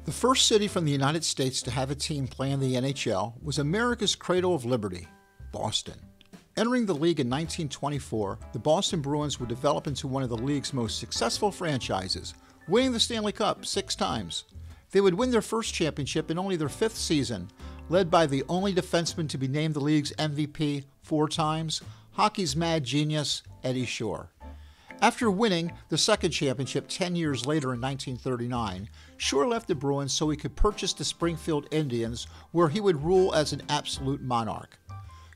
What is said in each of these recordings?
The first city from the United States to have a team play in the NHL was America's cradle of liberty, Boston. Entering the league in 1924, the Boston Bruins would develop into one of the league's most successful franchises, winning the Stanley Cup 6 times. They would win their first championship in only their 5th season, led by the only defenseman to be named the league's MVP 4 times, hockey's mad genius, Eddie Shore. After winning the second championship 10 years later in 1939, Shore left the Bruins so he could purchase the Springfield Indians, where he would rule as an absolute monarch.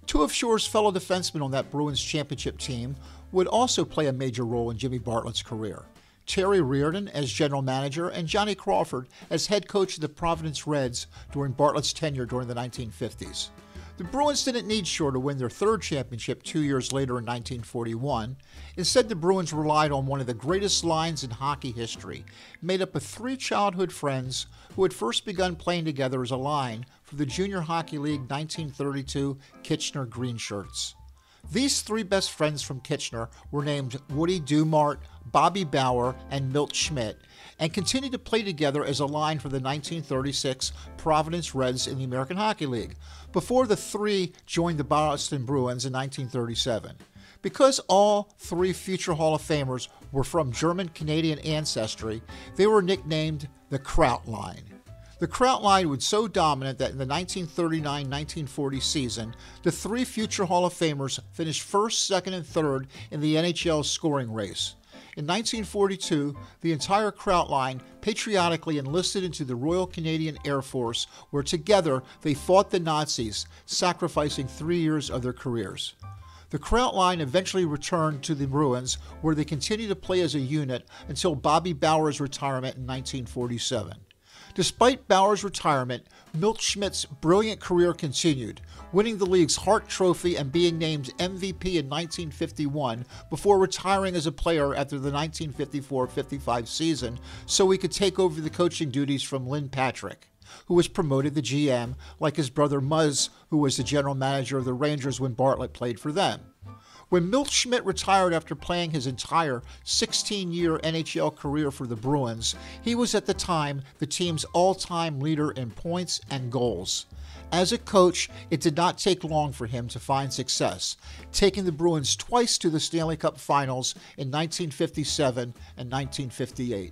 2 of Shore's fellow defensemen on that Bruins championship team would also play a major role in Jimmy Bartlett's career. Terry Reardon as general manager and Johnny Crawford as head coach of the Providence Reds during Bartlett's tenure during the 1950s. The Bruins didn't need Shore to win their 3rd championship 2 years later in 1941. Instead, the Bruins relied on one of the greatest lines in hockey history, made up of 3 childhood friends who had first begun playing together as a line for the Junior Hockey League 1932 Kitchener Green Shirts. These 3 best friends from Kitchener were named Woody Dumart, Bobby Bauer, and Milt Schmidt, and continued to play together as a line for the 1936 Providence Reds in the American Hockey League, before the 3 joined the Boston Bruins in 1937. Because all 3 future Hall of Famers were from German-Canadian ancestry, they were nicknamed the Kraut Line. The Kraut Line was so dominant that in the 1939-1940 season, the 3 future Hall of Famers finished 1st, 2nd, and 3rd in the NHL scoring race. In 1942, the entire Kraut Line patriotically enlisted into the Royal Canadian Air Force, where together they fought the Nazis, sacrificing 3 years of their careers. The Kraut Line eventually returned to the Bruins, where they continued to play as a unit until Bobby Bauer's retirement in 1947. Despite Bauer's retirement, Milt Schmidt's brilliant career continued, winning the league's Hart Trophy and being named MVP in 1951 before retiring as a player after the 1954-55 season so he could take over the coaching duties from Lynn Patrick, who was promoted to GM like his brother Muzz, who was the general manager of the Rangers when Bartlett played for them. When Milt Schmidt retired after playing his entire 16-year NHL career for the Bruins, he was at the time the team's all-time leader in points and goals. As a coach, it did not take long for him to find success, taking the Bruins twice to the Stanley Cup Finals in 1957 and 1958.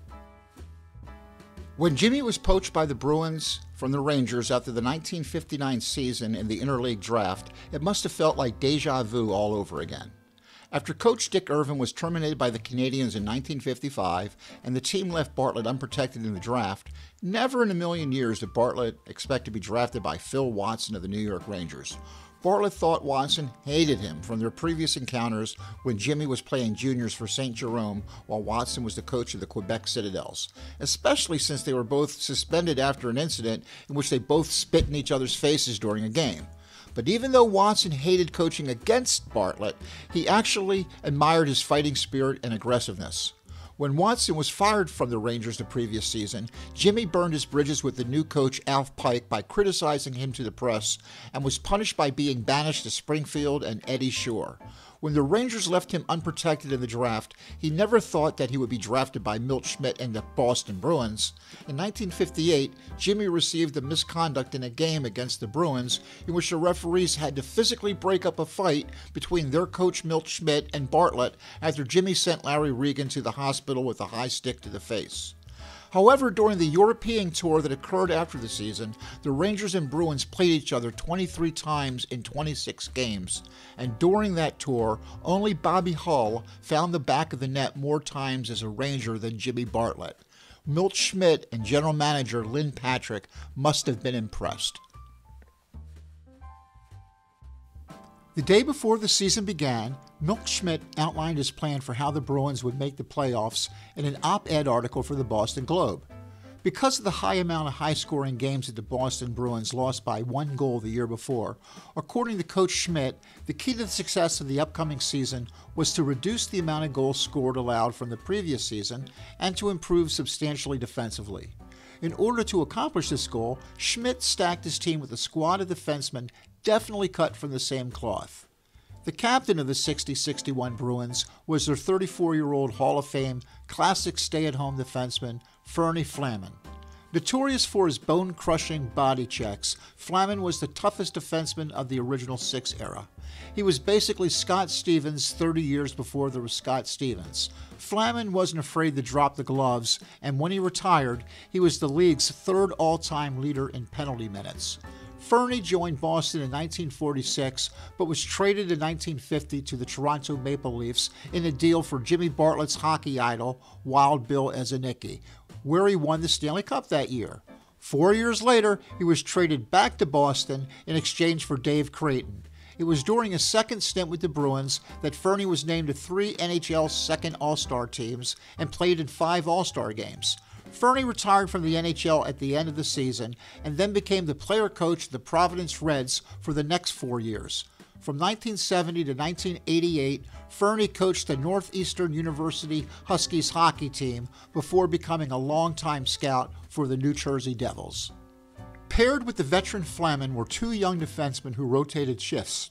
When Jimmy was poached by the Bruins from the Rangers after the 1959 season in the interleague draft, it must have felt like deja vu all over again. After coach Dick Irvin was terminated by the Canadiens in 1955 and the team left Bartlett unprotected in the draft, never in a million years did Bartlett expect to be drafted by Phil Watson of the New York Rangers. Bartlett thought Watson hated him from their previous encounters when Jimmy was playing juniors for St. Jerome while Watson was the coach of the Quebec Citadels, especially since they were both suspended after an incident in which they both spit in each other's faces during a game. But even though Watson hated coaching against Bartlett, he actually admired his fighting spirit and aggressiveness. When Watson was fired from the Rangers the previous season, Jimmy burned his bridges with the new coach Alf Pike by criticizing him to the press and was punished by being banished to Springfield and Eddie Shore. When the Rangers left him unprotected in the draft, he never thought that he would be drafted by Milt Schmidt and the Boston Bruins. In 1958, Jimmy received a misconduct in a game against the Bruins in which the referees had to physically break up a fight between their coach Milt Schmidt and Bartlett after Jimmy sent Larry Regan to the hospital with a high stick to the face. However, during the European tour that occurred after the season, the Rangers and Bruins played each other 23 times in 26 games, and during that tour, only Bobby Hull found the back of the net more times as a Ranger than Jimmy Bartlett. Milt Schmidt and general manager Lynn Patrick must have been impressed. The day before the season began, Milt Schmidt outlined his plan for how the Bruins would make the playoffs in an op-ed article for the Boston Globe. Because of the high amount of high-scoring games that the Boston Bruins lost by 1 goal the year before, according to Coach Schmidt, the key to the success of the upcoming season was to reduce the amount of goals scored allowed from the previous season and to improve substantially defensively. In order to accomplish this goal, Schmidt stacked his team with a squad of defensemen definitely cut from the same cloth. The captain of the 60-61 Bruins was their 34-year-old Hall of Fame classic stay-at-home defenseman, Fernie Flaman. Notorious for his bone-crushing body checks, Flaman was the toughest defenseman of the original six era. He was basically Scott Stevens 30 years before there was Scott Stevens. Flaman wasn't afraid to drop the gloves, and when he retired, he was the league's third all-time leader in penalty minutes. Fernie joined Boston in 1946, but was traded in 1950 to the Toronto Maple Leafs in a deal for Jimmy Bartlett's hockey idol, Wild Bill Ezenicki, where he won the Stanley Cup that year. 4 years later, he was traded back to Boston in exchange for Dave Creighton. It was during his second stint with the Bruins that Fernie was named to 3 NHL second All-Star teams and played in 5 All-Star games. Fernie retired from the NHL at the end of the season and then became the player coach of the Providence Reds for the next 4 years. From 1970 to 1988, Fernie coached the Northeastern University Huskies hockey team before becoming a longtime scout for the New Jersey Devils. Paired with the veteran Flaman were 2 young defensemen who rotated shifts.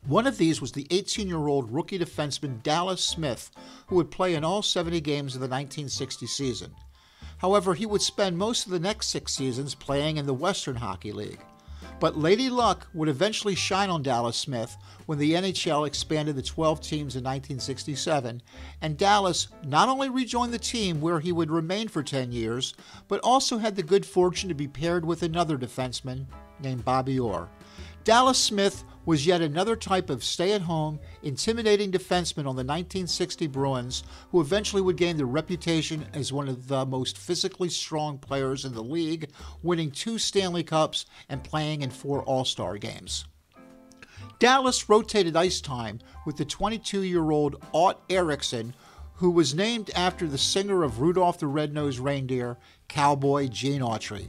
One of these was the 18-year-old rookie defenseman Dallas Smith, who would play in all 70 games of the 1960 season. However, he would spend most of the next 6 seasons playing in the Western Hockey League. But Lady Luck would eventually shine on Dallas Smith when the NHL expanded to 12 teams in 1967, and Dallas not only rejoined the team where he would remain for 10 years, but also had the good fortune to be paired with another defenseman named Bobby Orr. Dallas Smith was yet another type of stay-at-home, intimidating defenseman on the 1960 Bruins, who eventually would gain the reputation as one of the most physically strong players in the league, winning 2 Stanley Cups and playing in 4 All-Star games. Dallas rotated ice time with the 22-year-old Ott Eriksson, who was named after the singer of Rudolph the Red-Nosed Reindeer, cowboy Gene Autry.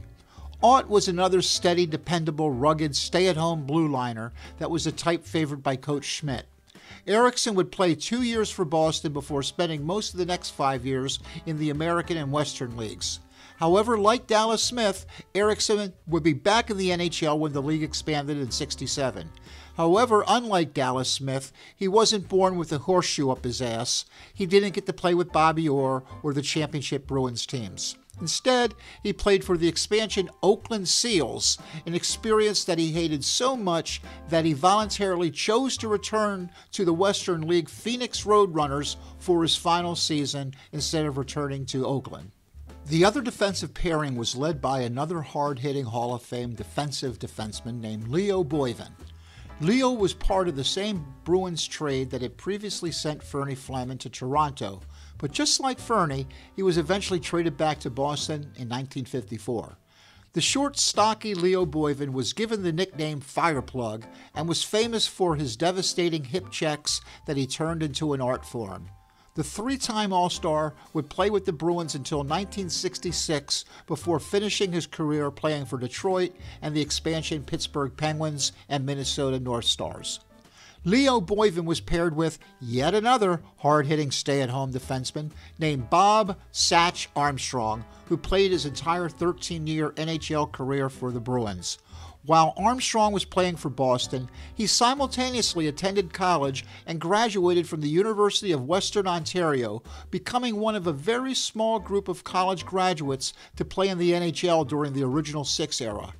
Ott was another steady, dependable, rugged, stay-at-home blue liner that was a type favored by Coach Schmidt. Eriksson would play 2 years for Boston before spending most of the next 5 years in the American and Western leagues. However, like Dallas Smith, Eriksson would be back in the NHL when the league expanded in '67. However, unlike Dallas Smith, he wasn't born with a horseshoe up his ass. He didn't get to play with Bobby Orr or the championship Bruins teams. Instead, he played for the expansion Oakland Seals, an experience that he hated so much that he voluntarily chose to return to the Western League Phoenix Roadrunners for his final season instead of returning to Oakland. The other defensive pairing was led by another hard-hitting Hall of Fame defensive defenseman named Leo Boiven. Leo was part of the same Bruins trade that had previously sent Fernie Flaman to Toronto, but just like Fernie, he was eventually traded back to Boston in 1954. The short, stocky Leo Boiven was given the nickname Fireplug and was famous for his devastating hip checks that he turned into an art form. The 3-time All-Star would play with the Bruins until 1966 before finishing his career playing for Detroit and the expansion Pittsburgh Penguins and Minnesota North Stars. Leo Boiven was paired with yet another hard-hitting stay-at-home defenseman named Bob Satch Armstrong, who played his entire 13-year NHL career for the Bruins. While Armstrong was playing for Boston, he simultaneously attended college and graduated from the University of Western Ontario, becoming one of a very small group of college graduates to play in the NHL during the original 6 era.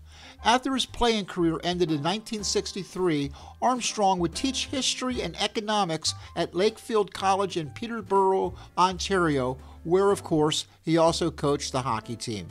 After his playing career ended in 1963, Armstrong would teach history and economics at Lakefield College in Peterborough, Ontario, where, of course, he also coached the hockey team.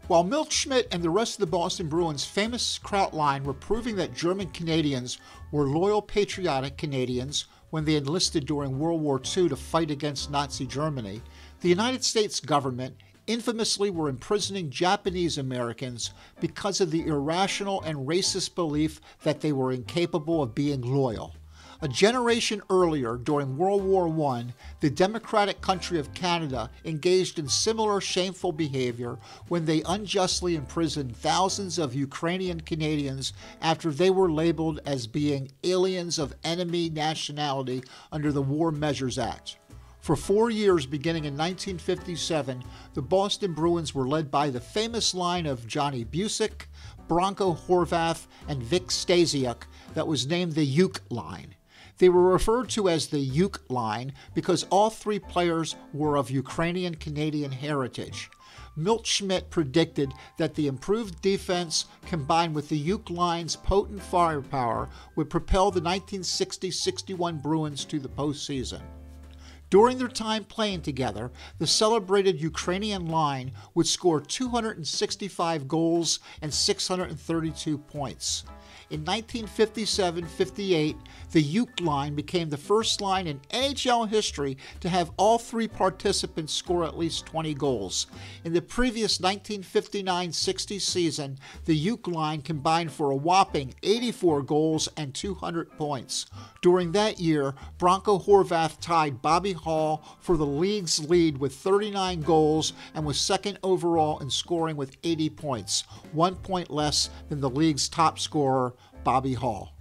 While Milt Schmidt and the rest of the Boston Bruins' famous Kraut line were proving that German Canadians were loyal, patriotic Canadians when they enlisted during World War II to fight against Nazi Germany, the United States government infamously were imprisoning Japanese Americans because of the irrational and racist belief that they were incapable of being loyal. A generation earlier, during World War I, the democratic country of Canada engaged in similar shameful behavior when they unjustly imprisoned thousands of Ukrainian Canadians after they were labeled as being aliens of enemy nationality under the War Measures Act. For 4 years, beginning in 1957, the Boston Bruins were led by the famous line of Johnny Bucyk, Bronco Horvath, and Vic Stasiuk that was named the Uke line. They were referred to as the Uke line because all three players were of Ukrainian-Canadian heritage. Milt Schmidt predicted that the improved defense combined with the Uke line's potent firepower would propel the 1960-61 Bruins to the postseason. During their time playing together, the celebrated Ukrainian line would score 265 goals and 632 points. In 1957-58, the Uke line became the first line in NHL history to have all three participants score at least 20 goals. In the previous 1959-60 season, the Uke line combined for a whopping 84 goals and 200 points. During that year, Bronco Horvath tied Bobby Hall for the league's lead with 39 goals and was second overall in scoring with 80 points, 1 point less than the league's top scorer, Bobby Hall.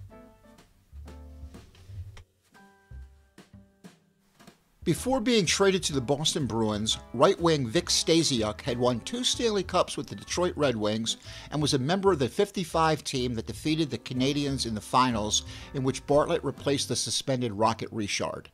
Before being traded to the Boston Bruins, right wing Vic Stasiuk had won 2 Stanley Cups with the Detroit Red Wings and was a member of the 55 team that defeated the Canadiens in the finals, in which Bartlett replaced the suspended Rocket Richard.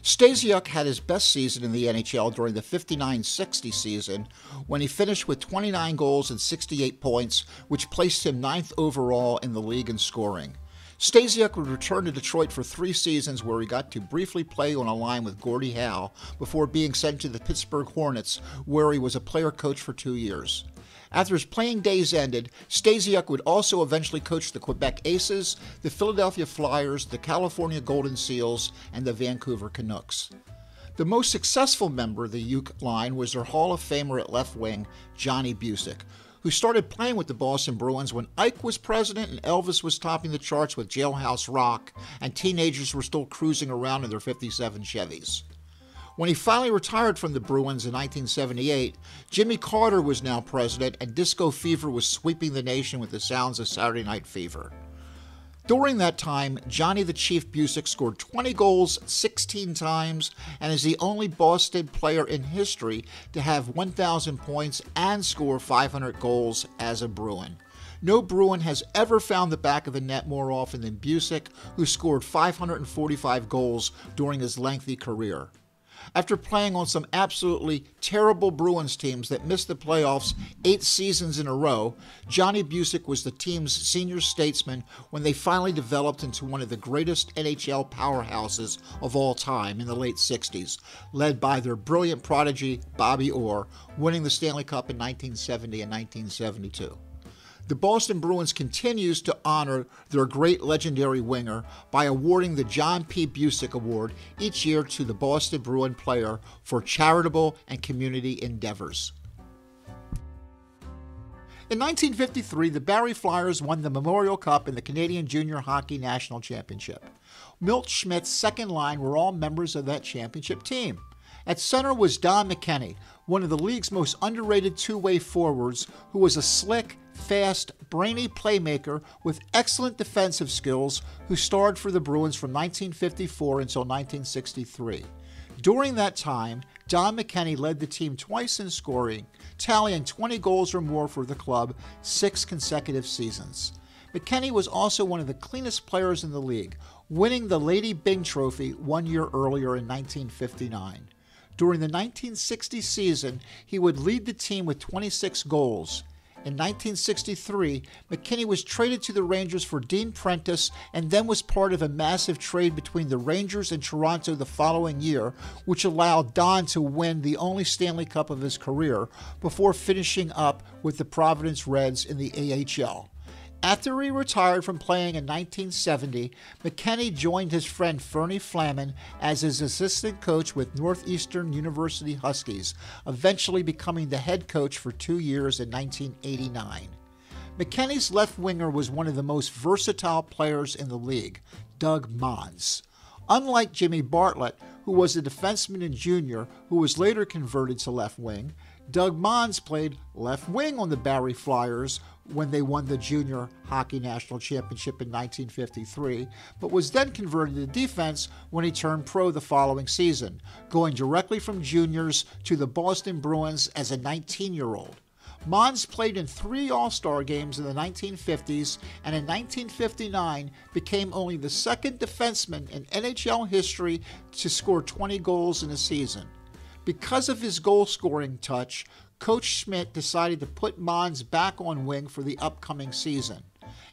Stasiuk had his best season in the NHL during the 59-60 season when he finished with 29 goals and 68 points, which placed him 9th overall in the league in scoring. Stasiuk would return to Detroit for 3 seasons where he got to briefly play on a line with Gordie Howe before being sent to the Pittsburgh Hornets, where he was a player coach for 2 years. After his playing days ended, Stasiuk would also eventually coach the Quebec Aces, the Philadelphia Flyers, the California Golden Seals, and the Vancouver Canucks. The most successful member of the Uke line was their Hall of Famer at left wing, Johnny Bucyk, who started playing with the Boston Bruins when Ike was president and Elvis was topping the charts with Jailhouse Rock, and teenagers were still cruising around in their 57 Chevys. When he finally retired from the Bruins in 1978, Jimmy Carter was now president and disco fever was sweeping the nation with the sounds of Saturday Night Fever. During that time, Johnny the Chief Bucyk scored 20 goals 16 times and is the only Boston player in history to have 1,000 points and score 500 goals as a Bruin. No Bruin has ever found the back of the net more often than Bucyk, who scored 545 goals during his lengthy career. After playing on some absolutely terrible Bruins teams that missed the playoffs 8 seasons in a row, Johnny Bucyk was the team's senior statesman when they finally developed into one of the greatest NHL powerhouses of all time in the late 60s, led by their brilliant prodigy, Bobby Orr, winning the Stanley Cup in 1970 and 1972. The Boston Bruins continues to honor their great legendary winger by awarding the John P. Bucyk Award each year to the Boston Bruin player for charitable and community endeavors. In 1953, the Barrie Flyers won the Memorial Cup and the Canadian Junior Hockey National Championship. Milt Schmidt's second line were all members of that championship team. At center was Don McKenney, one of the league's most underrated two-way forwards, who was a slick, fast, brainy playmaker with excellent defensive skills who starred for the Bruins from 1954 until 1963. During that time, Don McKenney led the team twice in scoring, tallying 20 goals or more for the club 6 consecutive seasons. McKenney was also one of the cleanest players in the league, winning the Lady Byng Trophy 1 year earlier in 1959. During the 1960 season, he would lead the team with 26 goals. In 1963, McKenney was traded to the Rangers for Dean Prentice and then was part of a massive trade between the Rangers and Toronto the following year, which allowed Don to win the only Stanley Cup of his career before finishing up with the Providence Reds in the AHL. After he retired from playing in 1970, McKenney joined his friend Fernie Flaman as his assistant coach with Northeastern University Huskies, eventually becoming the head coach for 2 years in 1989. McKenney's left winger was one of the most versatile players in the league, Doug Mons. Unlike Jimmy Bartlett, who was a defenseman in junior who was later converted to left wing, Doug Mons played left wing on the Barrie Flyers when they won the Junior Hockey National Championship in 1953, but was then converted to defense when he turned pro the following season, going directly from juniors to the Boston Bruins as a 19-year-old. Mons played in 3 All-Star games in the 1950s and in 1959 became only the second defenseman in NHL history to score 20 goals in a season. Because of his goal-scoring touch, Coach Schmidt decided to put Mons back on wing for the upcoming season.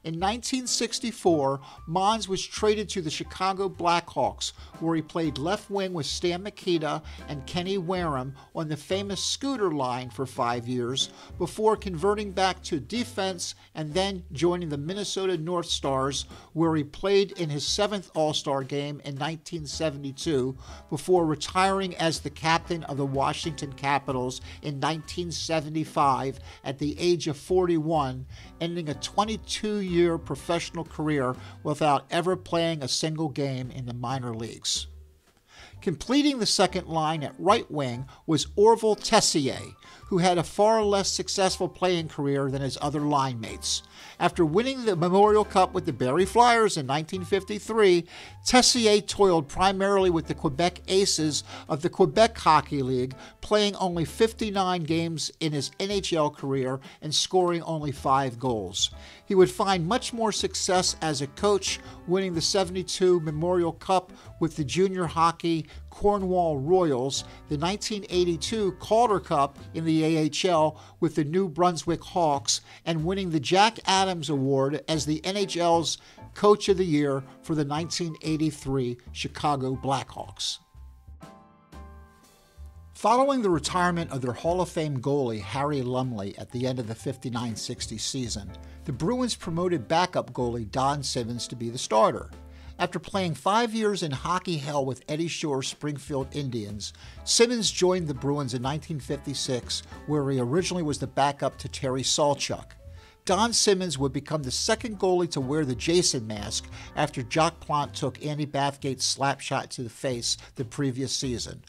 In 1964, Mons was traded to the Chicago Blackhawks, where he played left wing with Stan Mikita and Kenny Wareham on the famous Scooter line for 5 years, before converting back to defense and then joining the Minnesota North Stars, where he played in his 7th All-Star game in 1972, before retiring as the captain of the Washington Capitals in 1975 at the age of 41, ending a 22-year professional career without ever playing a single game in the minor leagues. Completing the second line at right wing was Orville Tessier, who had a far less successful playing career than his other line mates. After winning the Memorial Cup with the Barrie Flyers in 1953, Tessier toiled primarily with the Quebec Aces of the Quebec Hockey League, playing only 59 games in his NHL career and scoring only 5 goals. He would find much more success as a coach, winning the 72 Memorial Cup with the junior hockey Cornwall Royals, the 1982 Calder Cup in the AHL with the New Brunswick Hawks, and winning the Jack Adams Award as the NHL's Coach of the Year for the 1983 Chicago Blackhawks. Following the retirement of their Hall of Fame goalie Harry Lumley at the end of the 59-60 season, the Bruins promoted backup goalie Don Simmons to be the starter. After playing 5 years in hockey hell with Eddie Shore's Springfield Indians, Simmons joined the Bruins in 1956, where he originally was the backup to Terry Sawchuk. Don Simmons would become the second goalie to wear the Jason mask after Jacques Plante took Andy Bathgate's slap shot to the face the previous season.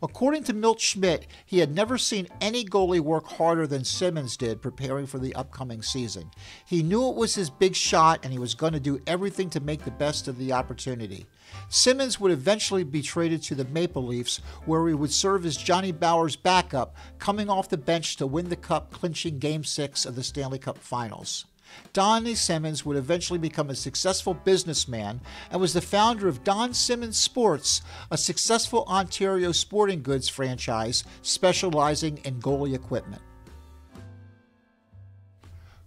According to Milt Schmidt, he had never seen any goalie work harder than Simmons did preparing for the upcoming season. He knew it was his big shot and he was going to do everything to make the best of the opportunity. Simmons would eventually be traded to the Maple Leafs, where he would serve as Johnny Bower's backup, coming off the bench to win the Cup, clinching Game 6 of the Stanley Cup Finals. Donnie Simmons would eventually become a successful businessman and was the founder of Don Simmons Sports, a successful Ontario sporting goods franchise specializing in goalie equipment.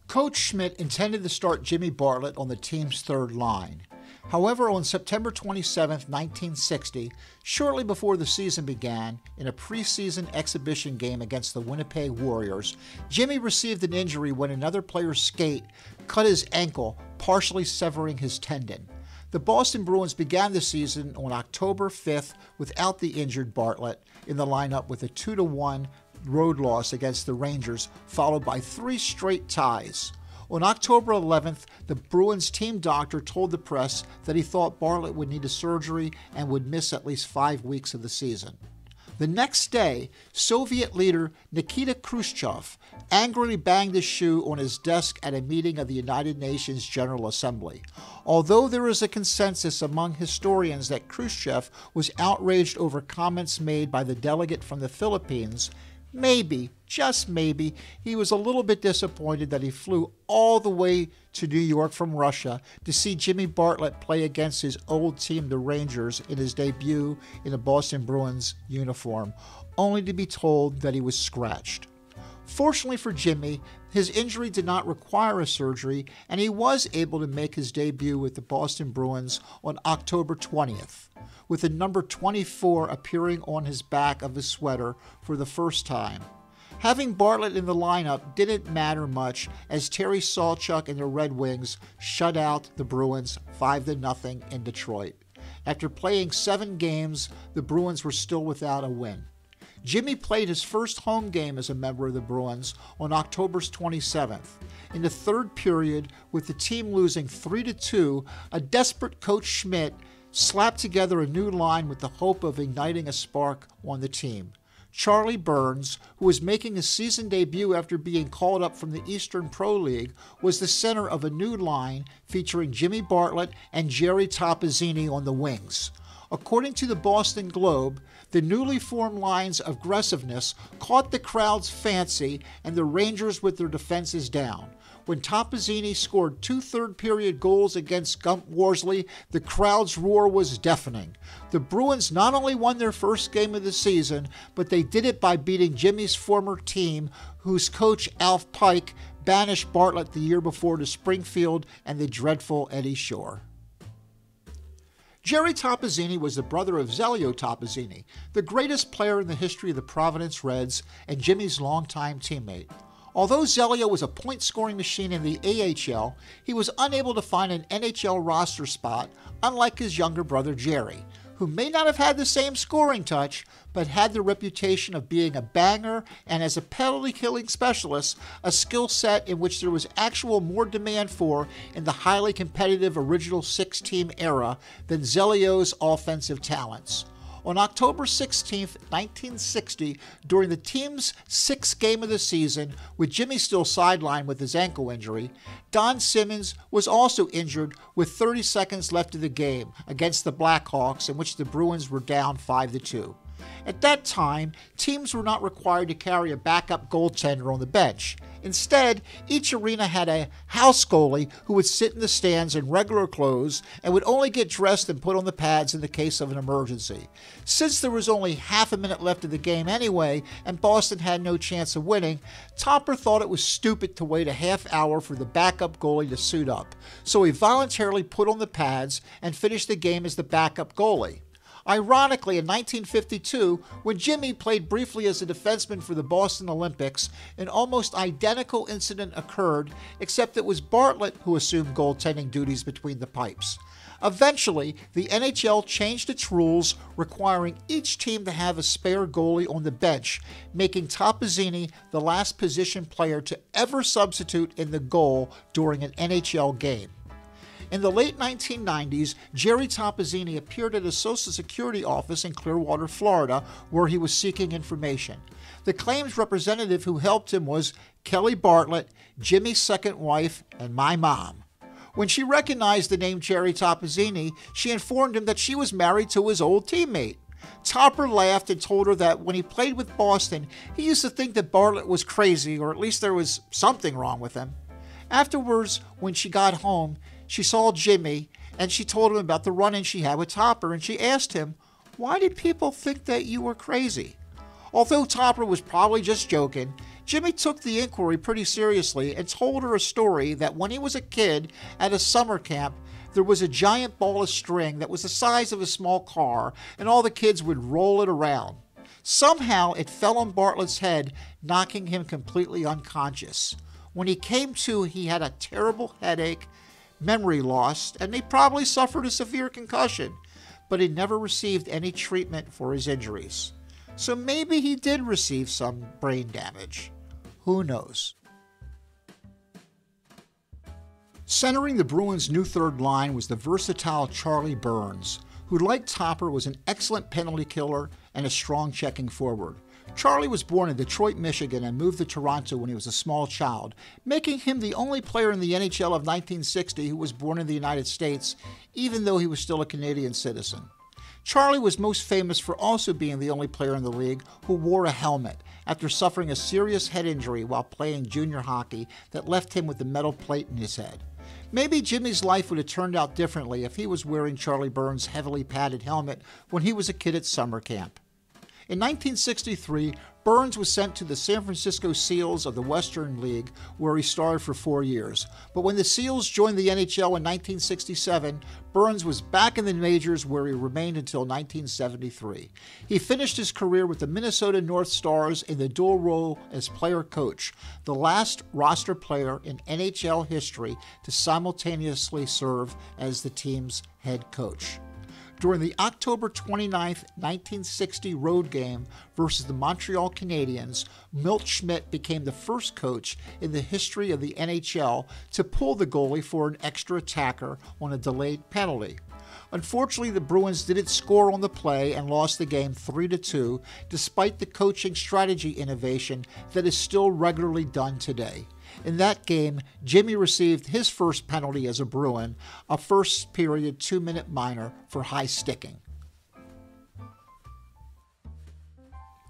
Coach Schmidt intended to start Jimmy Bartlett on the team's third line. However, on September 27, 1960, shortly before the season began, in a preseason exhibition game against the Winnipeg Warriors, Jimmy received an injury when another player's skate cut his ankle, partially severing his tendon. The Boston Bruins began the season on October 5th without the injured Bartlett in the lineup, with a 2-1 road loss against the Rangers, followed by 3 straight ties. On October 11th, the Bruins team doctor told the press that he thought Bartlett would need a surgery and would miss at least 5 weeks of the season. The next day, Soviet leader Nikita Khrushchev angrily banged his shoe on his desk at a meeting of the United Nations General Assembly. Although there is a consensus among historians that Khrushchev was outraged over comments made by the delegate from the Philippines, maybe, just maybe, he was a little bit disappointed that he flew all the way to New York from Russia to see Jimmy Bartlett play against his old team, the Rangers, in his debut in the Boston Bruins uniform, only to be told that he was scratched. Fortunately for Jimmy, his injury did not require a surgery, and he was able to make his debut with the Boston Bruins on October 20th, with the number 24 appearing on his back of his sweater for the first time. Having Bartlett in the lineup didn't matter much, as Terry Sawchuk and the Red Wings shut out the Bruins 5-0 in Detroit. After playing 7 games, the Bruins were still without a win. Jimmy played his first home game as a member of the Bruins on October 27th. In the third period, with the team losing 3-2, a desperate Coach Schmidt slapped together a new line with the hope of igniting a spark on the team. Charlie Burns, who was making his season debut after being called up from the Eastern Pro League, was the center of a new line featuring Jimmy Bartlett and Jerry Toppazzini on the wings. According to the Boston Globe, The newly formed line's aggressiveness caught the crowd's fancy, and the Rangers with their defenses down. When Toppazzini scored 2 third-period goals against Gump Worsley, the crowd's roar was deafening. The Bruins not only won their first game of the season, but they did it by beating Jimmy's former team, whose coach Alf Pike banished Bartlett the year before to Springfield and the dreadful Eddie Shore. Jerry Toppazzini was the brother of Willie Toppazzini, the greatest player in the history of the Providence Reds and Jimmy's longtime teammate. Although Zelio was a point-scoring machine in the AHL, he was unable to find an NHL roster spot, unlike his younger brother Jerry, who may not have had the same scoring touch, but had the reputation of being a banger and, as a penalty-killing specialist, a skill set in which there was actual more demand for in the highly competitive original six-team era than Zelio's offensive talents. On October 16, 1960, during the team's 6th game of the season, with Jimmy still sidelined with his ankle injury, Don Simmons was also injured with 30 seconds left of the game against the Blackhawks, in which the Bruins were down 5-2. At that time, teams were not required to carry a backup goaltender on the bench. Instead, each arena had a house goalie who would sit in the stands in regular clothes and would only get dressed and put on the pads in the case of an emergency. Since there was only half a minute left of the game anyway, and Boston had no chance of winning, Topper thought it was stupid to wait a half hour for the backup goalie to suit up, so he voluntarily put on the pads and finished the game as the backup goalie. Ironically, in 1952, when Jimmy played briefly as a defenseman for the Boston Olympics, an almost identical incident occurred, except it was Bartlett who assumed goaltending duties between the pipes. Eventually, the NHL changed its rules, requiring each team to have a spare goalie on the bench, making Toppazzini the last position player to ever substitute in the goal during an NHL game. In the late 1990s, Jerry Toppazzini appeared at a Social Security office in Clearwater, Florida, where he was seeking information. The claims representative who helped him was Kelly Bartlett, Jimmy's second wife, and my mom. When she recognized the name Jerry Toppazzini, she informed him that she was married to his old teammate. Topper laughed and told her that when he played with Boston, he used to think that Bartlett was crazy, or at least there was something wrong with him. Afterwards, when she got home, she saw Jimmy, and she told him about the run-in she had with Topper, and she asked him, "Why did people think that you were crazy?" Although Topper was probably just joking, Jimmy took the inquiry pretty seriously and told her a story that when he was a kid at a summer camp, there was a giant ball of string that was the size of a small car, and all the kids would roll it around. Somehow it fell on Bartlett's head, knocking him completely unconscious. When he came to, he had a terrible headache, memory loss, and he probably suffered a severe concussion, but he never received any treatment for his injuries. So maybe he did receive some brain damage. Who knows? Centering the Bruins' new third line was the versatile Charlie Burns, who, like Topper, was an excellent penalty killer and a strong checking forward. Charlie was born in Detroit, Michigan, and moved to Toronto when he was a small child, making him the only player in the NHL of 1960 who was born in the United States, even though he was still a Canadian citizen. Charlie was most famous for also being the only player in the league who wore a helmet after suffering a serious head injury while playing junior hockey that left him with a metal plate in his head. Maybe Jimmy's life would have turned out differently if he was wearing Charlie Burns' heavily padded helmet when he was a kid at summer camp. In 1963, Burns was sent to the San Francisco Seals of the Western League, where he starred for 4 years. But when the Seals joined the NHL in 1967, Burns was back in the majors, where he remained until 1973. He finished his career with the Minnesota North Stars in the dual role as player-coach, the last roster player in NHL history to simultaneously serve as the team's head coach. During the October 29, 1960 road game versus the Montreal Canadiens, Milt Schmidt became the first coach in the history of the NHL to pull the goalie for an extra attacker on a delayed penalty. Unfortunately, the Bruins didn't score on the play and lost the game 3-2, despite the coaching strategy innovation that is still regularly done today. In that game, Jimmy received his first penalty as a Bruin, a first-period 2-minute minor for high sticking.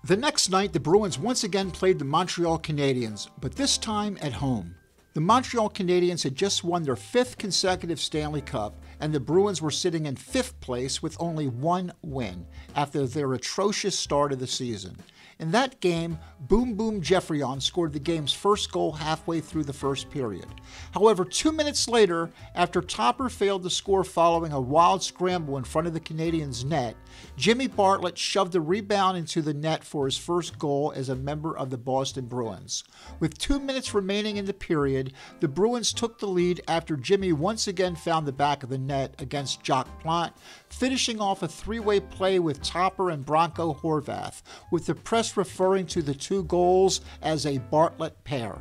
The next night, the Bruins once again played the Montreal Canadiens, but this time at home. The Montreal Canadiens had just won their 5th consecutive Stanley Cup, and the Bruins were sitting in 5th place with only 1 win after their atrocious start of the season. In that game, Boom Boom Geoffrion scored the game's first goal halfway through the first period. However, 2 minutes later, after Topper failed to score following a wild scramble in front of the Canadiens' net, Jimmy Bartlett shoved the rebound into the net for his first goal as a member of the Boston Bruins. With 2 minutes remaining in the period, the Bruins took the lead after Jimmy once again found the back of the net against Jacques Plante, finishing off a 3-way play with Topper and Bronco Horvath, with the press referring to the 2 goals as a Bartlett pair.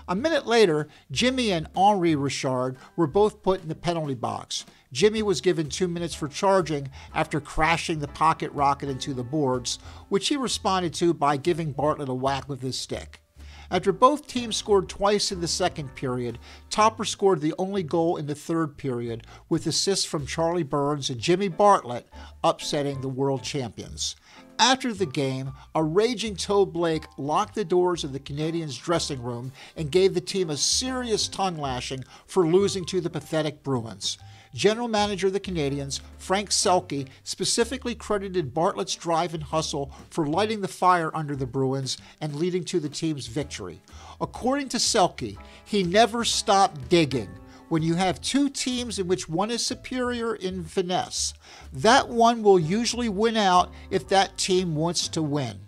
A minute later, Jimmy and Henri Richard were both put in the penalty box. Jimmy was given 2 minutes for charging after crashing the pocket rocket into the boards, which he responded to by giving Bartlett a whack with his stick. After both teams scored twice in the second period, Topper scored the only goal in the third period, with assists from Charlie Burns and Jimmy Bartlett upsetting the world champions. After the game, a raging Toe Blake locked the doors of the Canadiens' dressing room and gave the team a serious tongue lashing for losing to the pathetic Bruins. General manager of the Canadiens, Frank Selke, specifically credited Bartlett's drive and hustle for lighting the fire under the Bruins and leading to the team's victory. According to Selke, he never stopped digging. When you have 2 teams in which one is superior in finesse, that one will usually win out if that team wants to win.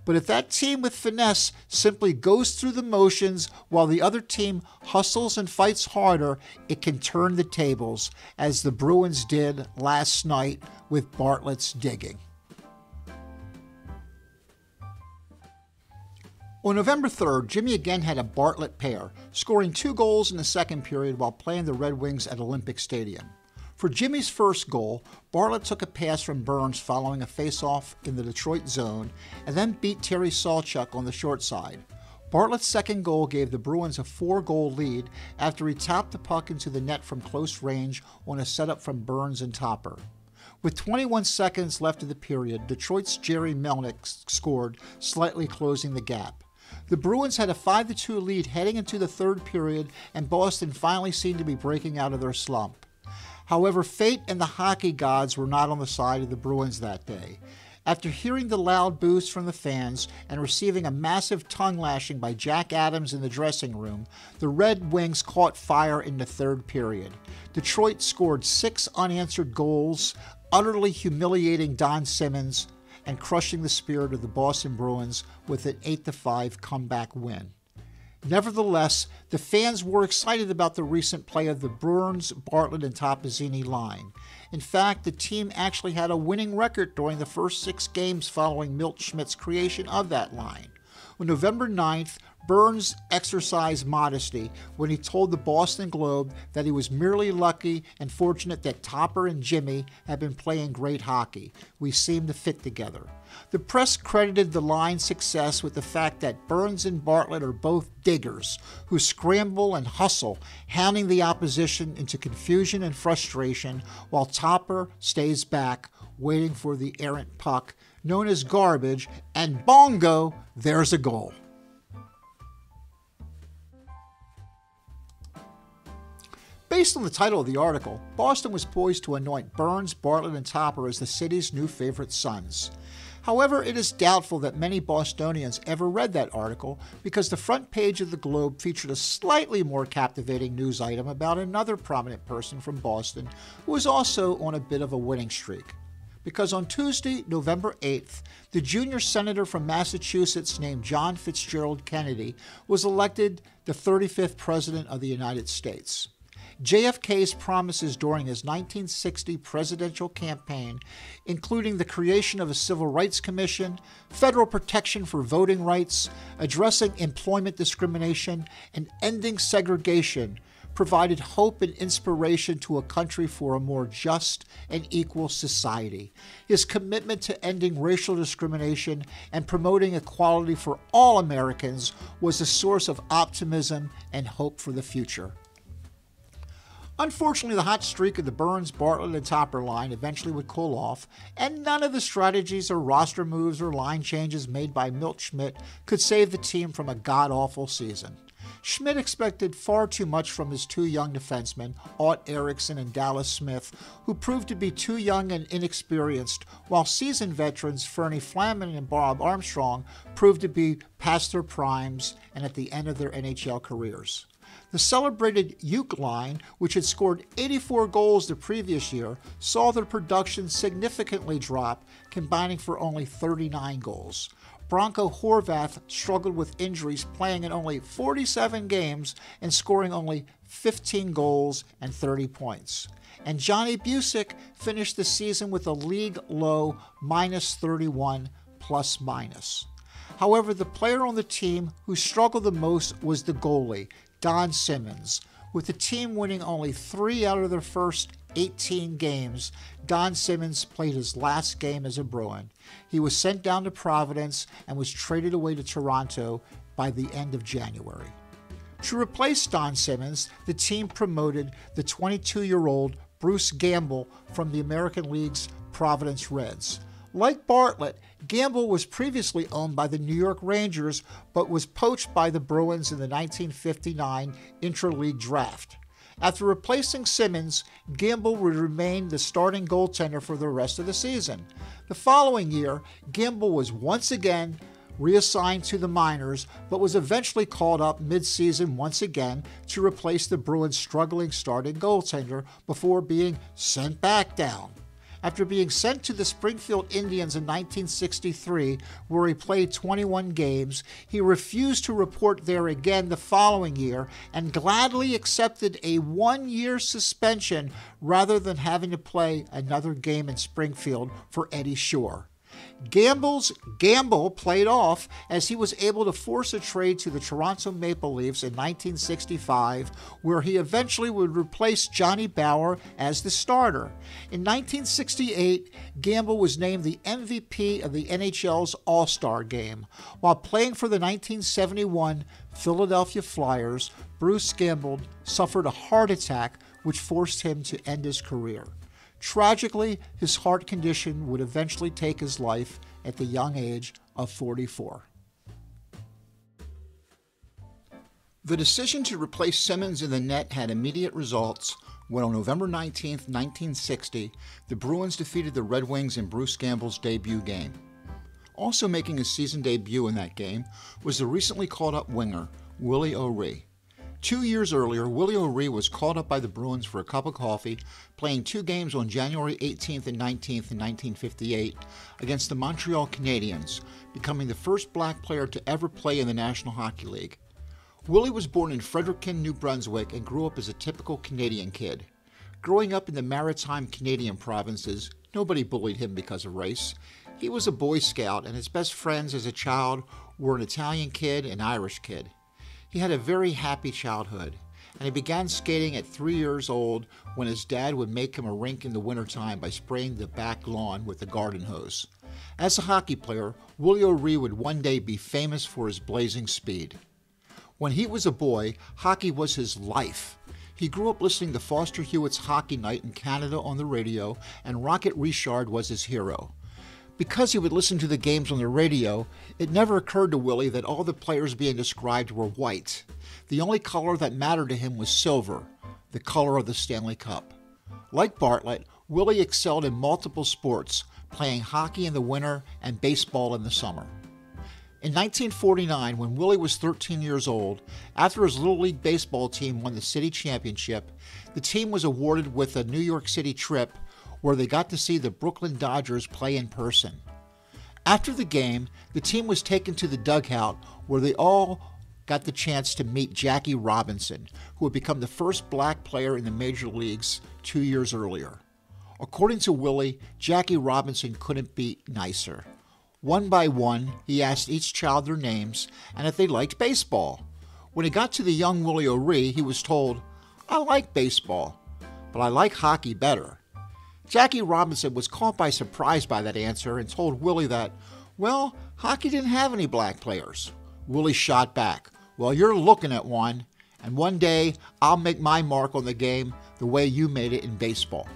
But if that team with finesse simply goes through the motions while the other team hustles and fights harder, it can turn the tables, as the Bruins did last night with Bartlett's digging. On November 3rd, Jimmy again had a Bartlett pair, scoring 2 goals in the second period while playing the Red Wings at Olympic Stadium. For Jimmy's first goal, Bartlett took a pass from Burns following a face-off in the Detroit zone and then beat Terry Sawchuk on the short side. Bartlett's second goal gave the Bruins a 4-goal lead after he tapped the puck into the net from close range on a setup from Burns and Topper. With 21 seconds left of the period, Detroit's Jerry Melnick scored, slightly closing the gap. The Bruins had a 5-2 lead heading into the third period, and Boston finally seemed to be breaking out of their slump. However, fate and the hockey gods were not on the side of the Bruins that day. After hearing the loud boos from the fans and receiving a massive tongue lashing by Jack Adams in the dressing room, the Red Wings caught fire in the third period. Detroit scored 6 unanswered goals, utterly humiliating Don Simmons and crushing the spirit of the Boston Bruins with an 8-5 comeback win. Nevertheless, the fans were excited about the recent play of the Burns, Bartlett, and Toppazzini line. In fact, the team actually had a winning record during the first 6 games following Milt Schmidt's creation of that line. On November 9th, Burns exercised modesty when he told the Boston Globe that he was merely lucky and fortunate that Topper and Jimmy had been playing great hockey. We seemed to fit together. The press credited the line's success with the fact that Burns and Bartlett are both diggers who scramble and hustle, hounding the opposition into confusion and frustration, while Topper stays back, waiting for the errant puck, known as garbage, and bongo, there's a goal. Based on the title of the article, Boston was poised to anoint Burns, Bartlett, and Topper as the city's new favorite sons. However, it is doubtful that many Bostonians ever read that article because the front page of the Globe featured a slightly more captivating news item about another prominent person from Boston who was also on a bit of a winning streak. Because on Tuesday, November 8th, the junior senator from Massachusetts named John Fitzgerald Kennedy was elected the 35th President of the United States. JFK's promises during his 1960 presidential campaign, including the creation of a Civil Rights Commission, federal protection for voting rights, addressing employment discrimination, and ending segregation, provided hope and inspiration to a country for a more just and equal society. His commitment to ending racial discrimination and promoting equality for all Americans was a source of optimism and hope for the future. Unfortunately, the hot streak of the Burns, Bartlett, and Topper line eventually would cool off, and none of the strategies or roster moves or line changes made by Milt Schmidt could save the team from a god-awful season. Schmidt expected far too much from his two young defensemen, Ott Eriksson and Dallas Smith, who proved to be too young and inexperienced, while seasoned veterans Fernie Flaman and Bob Armstrong proved to be past their primes and at the end of their NHL careers. The celebrated Uke line, which had scored 84 goals the previous year, saw their production significantly drop, combining for only 39 goals. Bronco Horvath struggled with injuries, playing in only 47 games and scoring only 15 goals and 30 points. And Johnny Bucyk finished the season with a league-low -31 ±. However, the player on the team who struggled the most was the goalie, Don Simmons. With the team winning only 3 out of their first 18 games, Don Simmons played his last game as a Bruin. He was sent down to Providence and was traded away to Toronto by the end of January. To replace Don Simmons, the team promoted the 22-year-old Bruce Gamble from the American League's Providence Reds. Like Bartlett, Gamble was previously owned by the New York Rangers, but was poached by the Bruins in the 1959 intra-league draft. After replacing Simmons, Gamble would remain the starting goaltender for the rest of the season. The following year, Gamble was once again reassigned to the minors, but was eventually called up mid-season once again to replace the Bruins' struggling starting goaltender before being sent back down. After being sent to the Springfield Indians in 1963, where he played 21 games, he refused to report there again the following year and gladly accepted a 1-year suspension rather than having to play another game in Springfield for Eddie Shore. Gamble's gamble played off as he was able to force a trade to the Toronto Maple Leafs in 1965, where he eventually would replace Johnny Bower as the starter. In 1968, Gamble was named the MVP of the NHL's All-Star Game. While playing for the 1971 Philadelphia Flyers, Bruce Gamble suffered a heart attack which forced him to end his career. Tragically, his heart condition would eventually take his life at the young age of 44. The decision to replace Simmons in the net had immediate results when on November 19, 1960, the Bruins defeated the Red Wings in Bruce Gamble's debut game. Also making his season debut in that game was the recently called-up winger, Willie O'Ree. 2 years earlier, Willie O'Ree was called up by the Bruins for a cup of coffee, playing 2 games on January 18th and 19th in 1958 against the Montreal Canadiens, becoming the first black player to ever play in the National Hockey League. Willie was born in Fredericton, New Brunswick, and grew up as a typical Canadian kid. Growing up in the maritime Canadian provinces, nobody bullied him because of race. He was a Boy Scout, and his best friends as a child were an Italian kid and Irish kid. He had a very happy childhood, and he began skating at 3 years old when his dad would make him a rink in the wintertime by spraying the back lawn with a garden hose. As a hockey player, Willie O'Ree would one day be famous for his blazing speed. When he was a boy, hockey was his life. He grew up listening to Foster Hewitt's Hockey Night in Canada on the radio, and Rocket Richard was his hero. Because he would listen to the games on the radio, it never occurred to Willie that all the players being described were white. The only color that mattered to him was silver, the color of the Stanley Cup. Like Bartlett, Willie excelled in multiple sports, playing hockey in the winter and baseball in the summer. In 1949, when Willie was 13 years old, after his Little League baseball team won the city championship, the team was awarded with a New York City trip where they got to see the Brooklyn Dodgers play in person. After the game, the team was taken to the dugout where they all got the chance to meet Jackie Robinson, who had become the first black player in the major leagues 2 years earlier. According to Willie, Jackie Robinson couldn't be nicer. One by one, he asked each child their names and if they liked baseball. When he got to the young Willie O'Ree, he was told, "I like baseball, but I like hockey better." Jackie Robinson was caught by surprise by that answer and told Willie that, well, hockey didn't have any black players. Willie shot back, "Well, you're looking at one," And one day, I'll make my mark on the game the way you made it in baseball.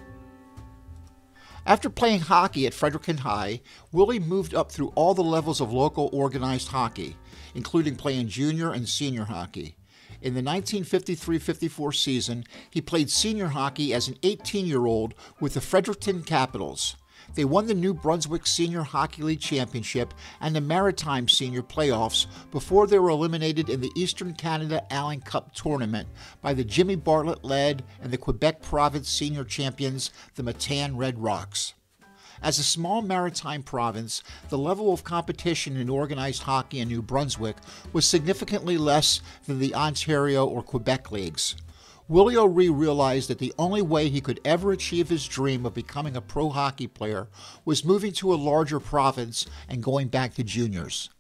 After playing hockey at Fredericton High, Willie moved up through all the levels of local organized hockey, including playing junior and senior hockey. In the 1953-54 season, he played senior hockey as an 18-year-old with the Fredericton Capitals. They won the New Brunswick Senior Hockey League Championship and the Maritime Senior Playoffs before they were eliminated in the Eastern Canada Allen Cup tournament by the Jimmy Bartlett-led and the Quebec Province Senior Champions, the Matane Red Rocks. As a small maritime province, the level of competition in organized hockey in New Brunswick was significantly less than the Ontario or Quebec leagues. Willie O'Ree realized that the only way he could ever achieve his dream of becoming a pro hockey player was moving to a larger province and going back to juniors.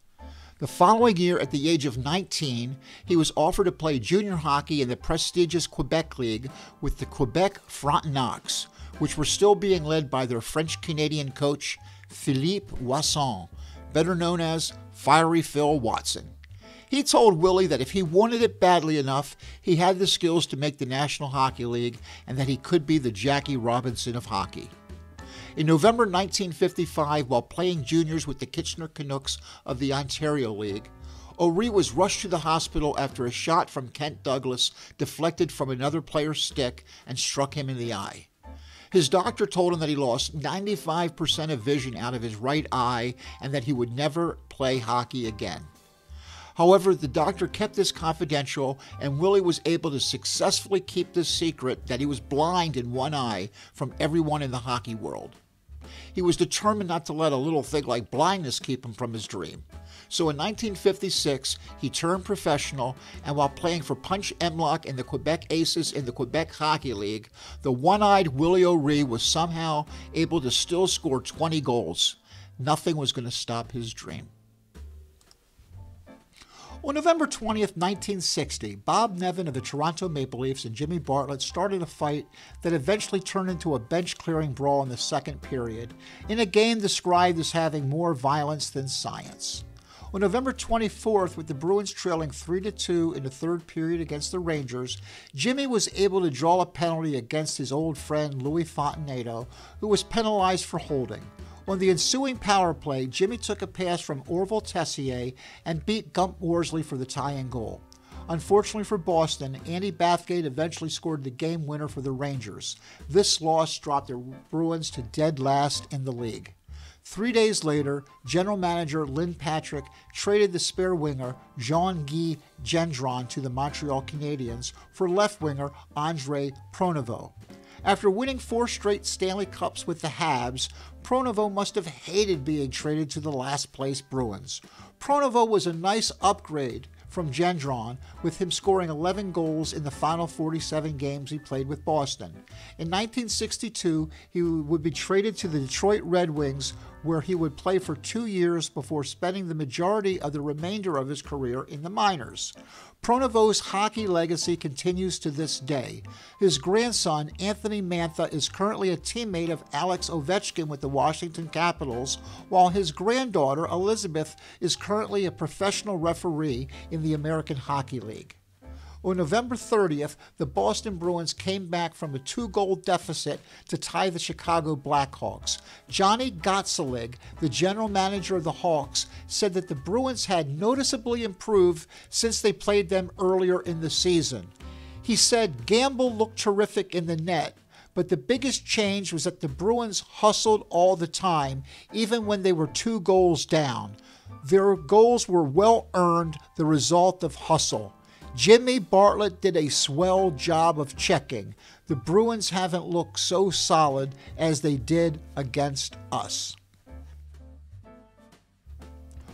The following year, at the age of 19, he was offered to play junior hockey in the prestigious Quebec League with the Quebec Frontenacs, which were still being led by their French-Canadian coach, Philippe Wasson, better known as Fiery Phil Watson. He told Willie that if he wanted it badly enough, he had the skills to make the National Hockey League and that he could be the Jackie Robinson of hockey. In November 1955, while playing juniors with the Kitchener Canucks of the Ontario League, O'Ree was rushed to the hospital after a shot from Kent Douglas deflected from another player's stick and struck him in the eye. His doctor told him that he lost 95% of vision out of his right eye and that he would never play hockey again. However, the doctor kept this confidential, and Willie was able to successfully keep this secret that he was blind in one eye from everyone in the hockey world. He was determined not to let a little thing like blindness keep him from his dream. So in 1956, he turned professional, and while playing for Punch Emlock and the Quebec Aces in the Quebec Hockey League, the one-eyed Willie O'Ree was somehow able to still score 20 goals. Nothing was going to stop his dream. On November 20th, 1960, Bob Nevin of the Toronto Maple Leafs and Jimmy Bartlett started a fight that eventually turned into a bench-clearing brawl in the second period, in a game described as having more violence than science. On November 24th, with the Bruins trailing 3-2 in the third period against the Rangers, Jimmy was able to draw a penalty against his old friend Louis Fontenayto, who was penalized for holding. On the ensuing power play, Jimmy took a pass from Orville Tessier and beat Gump Worsley for the tie-in goal. Unfortunately for Boston, Andy Bathgate eventually scored the game winner for the Rangers. This loss dropped the Bruins to dead last in the league. 3 days later, general manager Lynn Patrick traded the spare winger Jean-Guy Gendron to the Montreal Canadiens for left winger Andre Pronovost. After winning 4 straight Stanley Cups with the Habs, Pronovost must have hated being traded to the last-place Bruins. Pronovost was a nice upgrade from Gendron, with him scoring 11 goals in the final 47 games he played with Boston. In 1962, he would be traded to the Detroit Red Wings, where he would play for 2 years before spending the majority of the remainder of his career in the minors. Pronovost's hockey legacy continues to this day. His grandson, Anthony Mantha, is currently a teammate of Alex Ovechkin with the Washington Capitals, while his granddaughter, Elizabeth, is currently a professional referee in the American Hockey League. On November 30th, the Boston Bruins came back from a 2-goal deficit to tie the Chicago Blackhawks. Johnny Bucyk, the general manager of the Hawks, said that the Bruins had noticeably improved since they played them earlier in the season. He said Gamble looked terrific in the net, but the biggest change was that the Bruins hustled all the time, even when they were 2 goals down. Their goals were well earned, the result of hustle. Jimmy Bartlett did a swell job of checking. The Bruins haven't looked so solid as they did against us.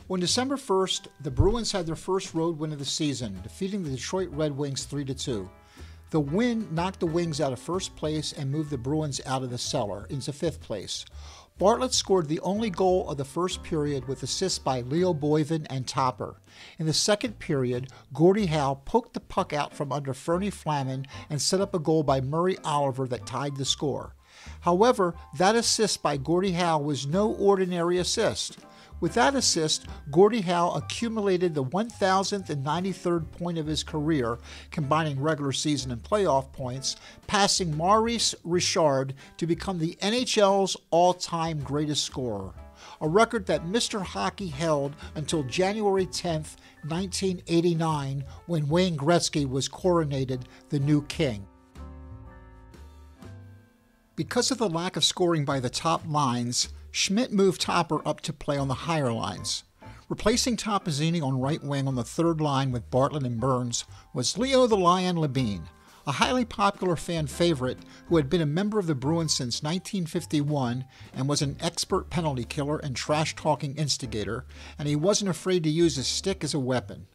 On December 1st, the Bruins had their first road win of the season, defeating the Detroit Red Wings 3-2. The win knocked the Wings out of first place and moved the Bruins out of the cellar into 5th place. Bartlett scored the only goal of the first period with assists by Leo Boiven and Topper. In the second period, Gordie Howe poked the puck out from under Fernie Flaman and set up a goal by Murray Oliver that tied the score. However, that assist by Gordie Howe was no ordinary assist. With that assist, Gordie Howe accumulated the 1,093rd point of his career, combining regular season and playoff points, passing Maurice Richard to become the NHL's all-time greatest scorer, a record that Mr. Hockey held until January 10, 1989, when Wayne Gretzky was coronated the new king. Because of the lack of scoring by the top lines, Schmidt moved Topper up to play on the higher lines. Replacing Toppazzini on right wing on the third line with Bartlett and Burns was Leo the Lion Labine, a highly popular fan favorite who had been a member of the Bruins since 1951 and was an expert penalty killer and trash-talking instigator, and he wasn't afraid to use his stick as a weapon.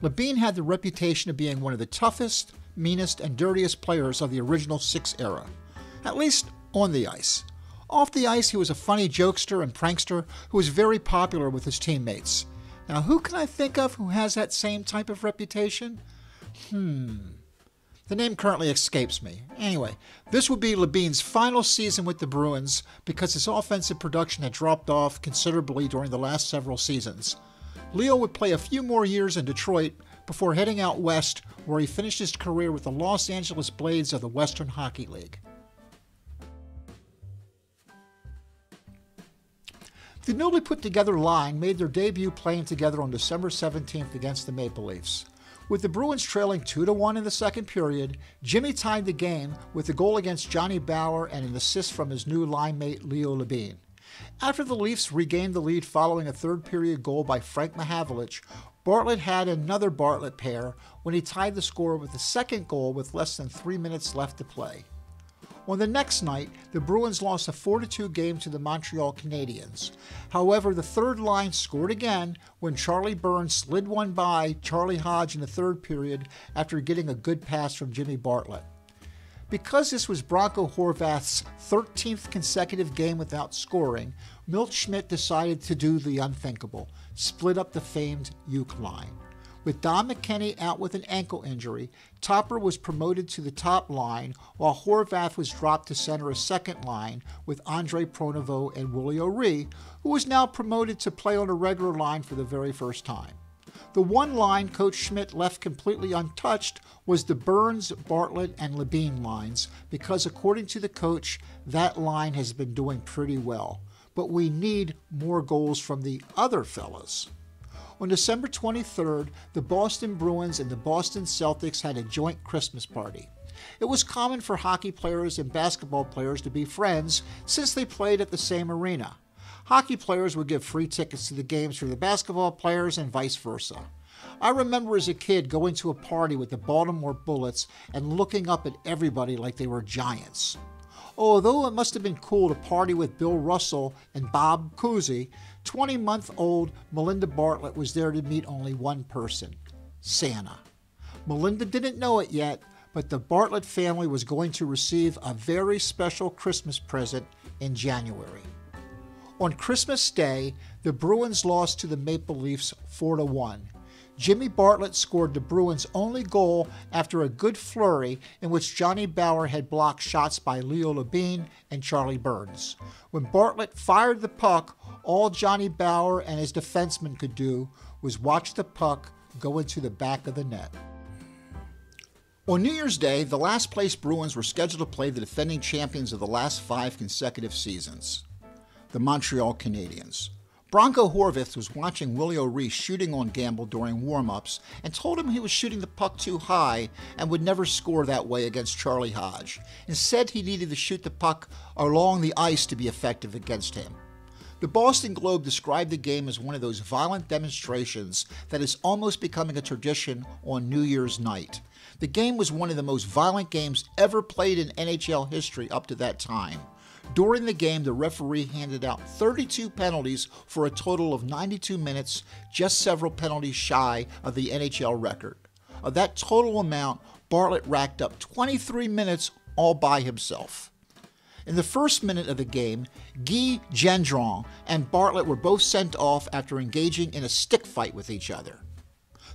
Labine had the reputation of being one of the toughest, meanest, and dirtiest players of the original Six era, at least on the ice. Off the ice, he was a funny jokester and prankster who was very popular with his teammates. Now, who can I think of who has that same type of reputation? The name currently escapes me. Anyway, this would be Labine's final season with the Bruins because his offensive production had dropped off considerably during the last several seasons. Leo would play a few more years in Detroit before heading out west, where he finished his career with the Los Angeles Blades of the Western Hockey League. The newly put-together line made their debut playing together on December 17th against the Maple Leafs. With the Bruins trailing 2-1 in the second period, Jimmy tied the game with a goal against Johnny Bower and an assist from his new line mate Leo Labine. After the Leafs regained the lead following a third-period goal by Frank Mahavlich, Bartlett had another Bartlett pair when he tied the score with a second goal with less than 3 minutes left to play. On the next night, the Bruins lost a 4-2 game to the Montreal Canadiens. However, the third line scored again when Charlie Burns slid one by Charlie Hodge in the third period after getting a good pass from Jimmy Bartlett. Because this was Bronco Horvath's 13th consecutive game without scoring, Milt Schmidt decided to do the unthinkable, split up the famed Uke line. With Don McKenney out with an ankle injury, Topper was promoted to the top line, while Horvath was dropped to center a second line with Andre Pronovost and Willie O'Ree, who was now promoted to play on a regular line for the very first time. The one line Coach Schmidt left completely untouched was the Burns, Bartlett, and Labine lines, because according to the coach, that line has been doing pretty well. But we need more goals from the other fellas. On December 23rd, the Boston Bruins and the Boston Celtics had a joint Christmas party. It was common for hockey players and basketball players to be friends since they played at the same arena. Hockey players would give free tickets to the games for the basketball players and vice versa. I remember as a kid going to a party with the Baltimore Bullets and looking up at everybody like they were giants. Although it must have been cool to party with Bill Russell and Bob Cousy, 20-month-old Melinda Bartlett was there to meet only one person, Santa. Melinda didn't know it yet, but the Bartlett family was going to receive a very special Christmas present in January. On Christmas Day, the Bruins lost to the Maple Leafs 4-1. Jimmy Bartlett scored the Bruins' only goal after a good flurry in which Johnny Bower had blocked shots by Leo Labine and Charlie Burns. When Bartlett fired the puck, all Johnny Bower and his defensemen could do was watch the puck go into the back of the net. On New Year's Day, the last-place Bruins were scheduled to play the defending champions of the last 5 consecutive seasons, the Montreal Canadiens. Bronco Horvath was watching Willie O'Ree shooting on Gamble during warm-ups and told him he was shooting the puck too high and would never score that way against Charlie Hodge. Instead, he needed to shoot the puck along the ice to be effective against him. The Boston Globe described the game as one of those violent demonstrations that is almost becoming a tradition on New Year's night. The game was one of the most violent games ever played in NHL history up to that time. During the game, the referee handed out 32 penalties for a total of 92 minutes, just several penalties shy of the NHL record. Of that total amount, Bartlett racked up 23 minutes all by himself. In the first minute of the game, Guy Gendron and Bartlett were both sent off after engaging in a stick fight with each other.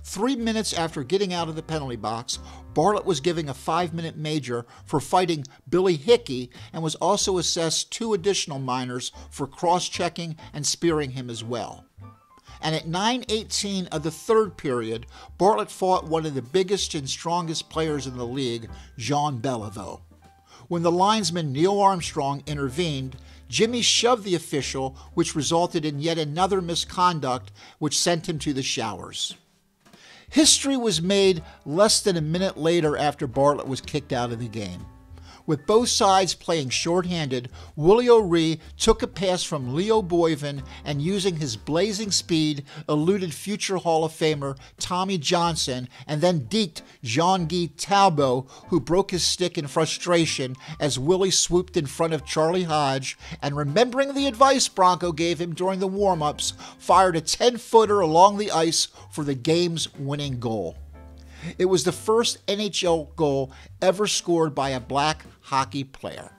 3 minutes after getting out of the penalty box, Bartlett was given a 5-minute major for fighting Billy Hickey and was also assessed 2 additional minors for cross-checking and spearing him as well. And at 9:18 of the third period, Bartlett fought one of the biggest and strongest players in the league, Jean Beliveau. When the linesman Neil Armstrong intervened, Jimmy shoved the official, which resulted in yet another misconduct, which sent him to the showers. History was made less than a minute later after Bartlett was kicked out of the game. With both sides playing shorthanded, Willie O'Ree took a pass from Leo Boiven and, using his blazing speed, eluded future Hall of Famer Tommy Johnson and then deked Jean-Guy Talbot, who broke his stick in frustration as Willie swooped in front of Charlie Hodge and, remembering the advice Bronco gave him during the warm-ups, fired a 10-footer along the ice for the game's winning goal. It was the first NHL goal ever scored by a black hockey player.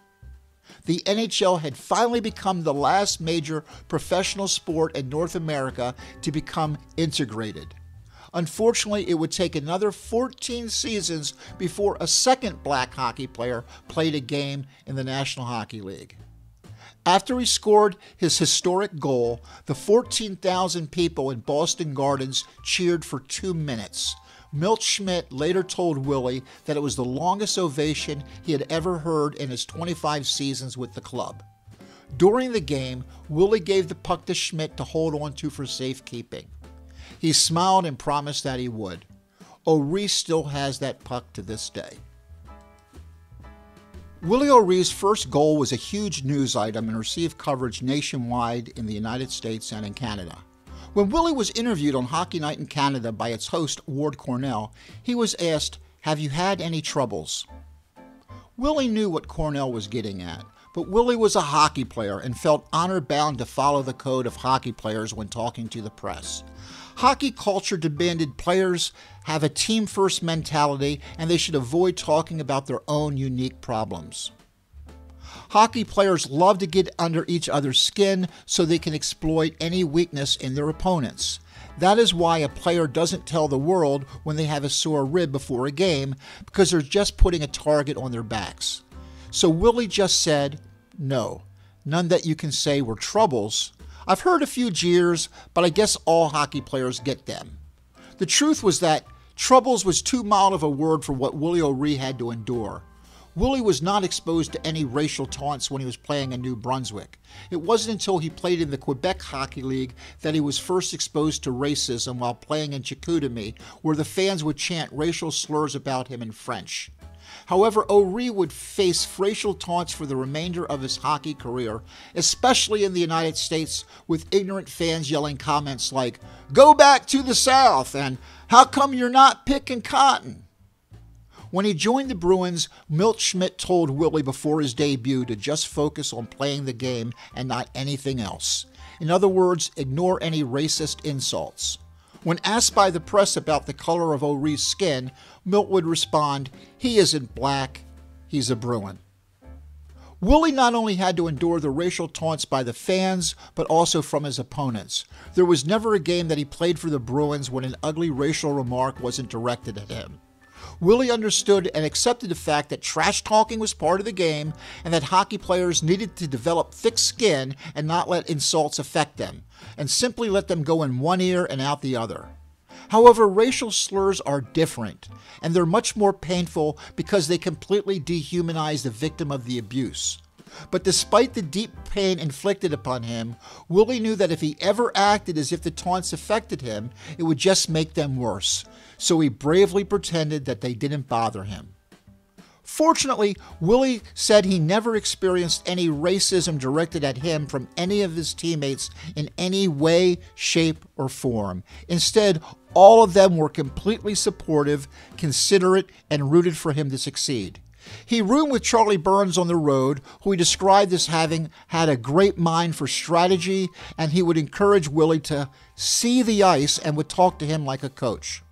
The NHL had finally become the last major professional sport in North America to become integrated. Unfortunately, it would take another 14 seasons before a second black hockey player played a game in the National Hockey League. After he scored his historic goal, the 14,000 people in Boston Gardens cheered for 2 minutes. Milt Schmidt later told Willie that it was the longest ovation he had ever heard in his 25 seasons with the club. During the game, Willie gave the puck to Schmidt to hold on to for safekeeping. He smiled and promised that he would. O'Ree still has that puck to this day. Willie O'Ree's first goal was a huge news item and received coverage nationwide in the United States and in Canada. When Willie was interviewed on Hockey Night in Canada by its host, Ward Cornell, he was asked, "Have you had any troubles?" Willie knew what Cornell was getting at, but Willie was a hockey player and felt honor-bound to follow the code of hockey players when talking to the press. Hockey culture demanded players have a team-first mentality and they should avoid talking about their own unique problems. Hockey players love to get under each other's skin so they can exploit any weakness in their opponents. That is why a player doesn't tell the world when they have a sore rib before a game, because they're just putting a target on their backs. So Willie just said, "No, none that you can say were troubles. I've heard a few jeers, but I guess all hockey players get them." The truth was that troubles was too mild of a word for what Willie O'Ree had to endure. Willie was not exposed to any racial taunts when he was playing in New Brunswick. It wasn't until he played in the Quebec Hockey League that he was first exposed to racism while playing in Chicoutimi, where the fans would chant racial slurs about him in French. However, O'Ree would face racial taunts for the remainder of his hockey career, especially in the United States, with ignorant fans yelling comments like, "Go back to the South," and "How come you're not picking cotton?" When he joined the Bruins, Milt Schmidt told Willie before his debut to just focus on playing the game and not anything else. In other words, ignore any racist insults. When asked by the press about the color of O'Ree's skin, Milt would respond, "He isn't black, he's a Bruin." Willie not only had to endure the racial taunts by the fans, but also from his opponents. There was never a game that he played for the Bruins when an ugly racial remark wasn't directed at him. Willie understood and accepted the fact that trash talking was part of the game and that hockey players needed to develop thick skin and not let insults affect them, and simply let them go in one ear and out the other. However, racial slurs are different, and they're much more painful because they completely dehumanize the victim of the abuse. But despite the deep pain inflicted upon him, Willie knew that if he ever acted as if the taunts affected him, it would just make them worse. So he bravely pretended that they didn't bother him. Fortunately, Willie said he never experienced any racism directed at him from any of his teammates in any way, shape, or form. Instead, all of them were completely supportive, considerate, and rooted for him to succeed. He roomed with Charlie Burns on the road, who he described as having had a great mind for strategy, and he would encourage Willie to see the ice and would talk to him like a coach.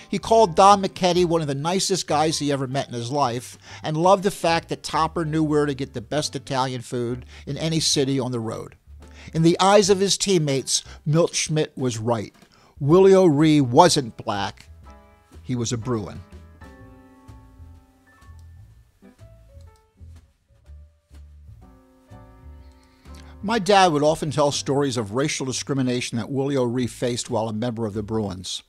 He called Don McKenney one of the nicest guys he ever met in his life, and loved the fact that Topper knew where to get the best Italian food in any city on the road. In the eyes of his teammates, Milt Schmidt was right. Willie O'Ree wasn't black, he was a Bruin. My dad would often tell stories of racial discrimination that Willie O'Ree faced while a member of the Bruins.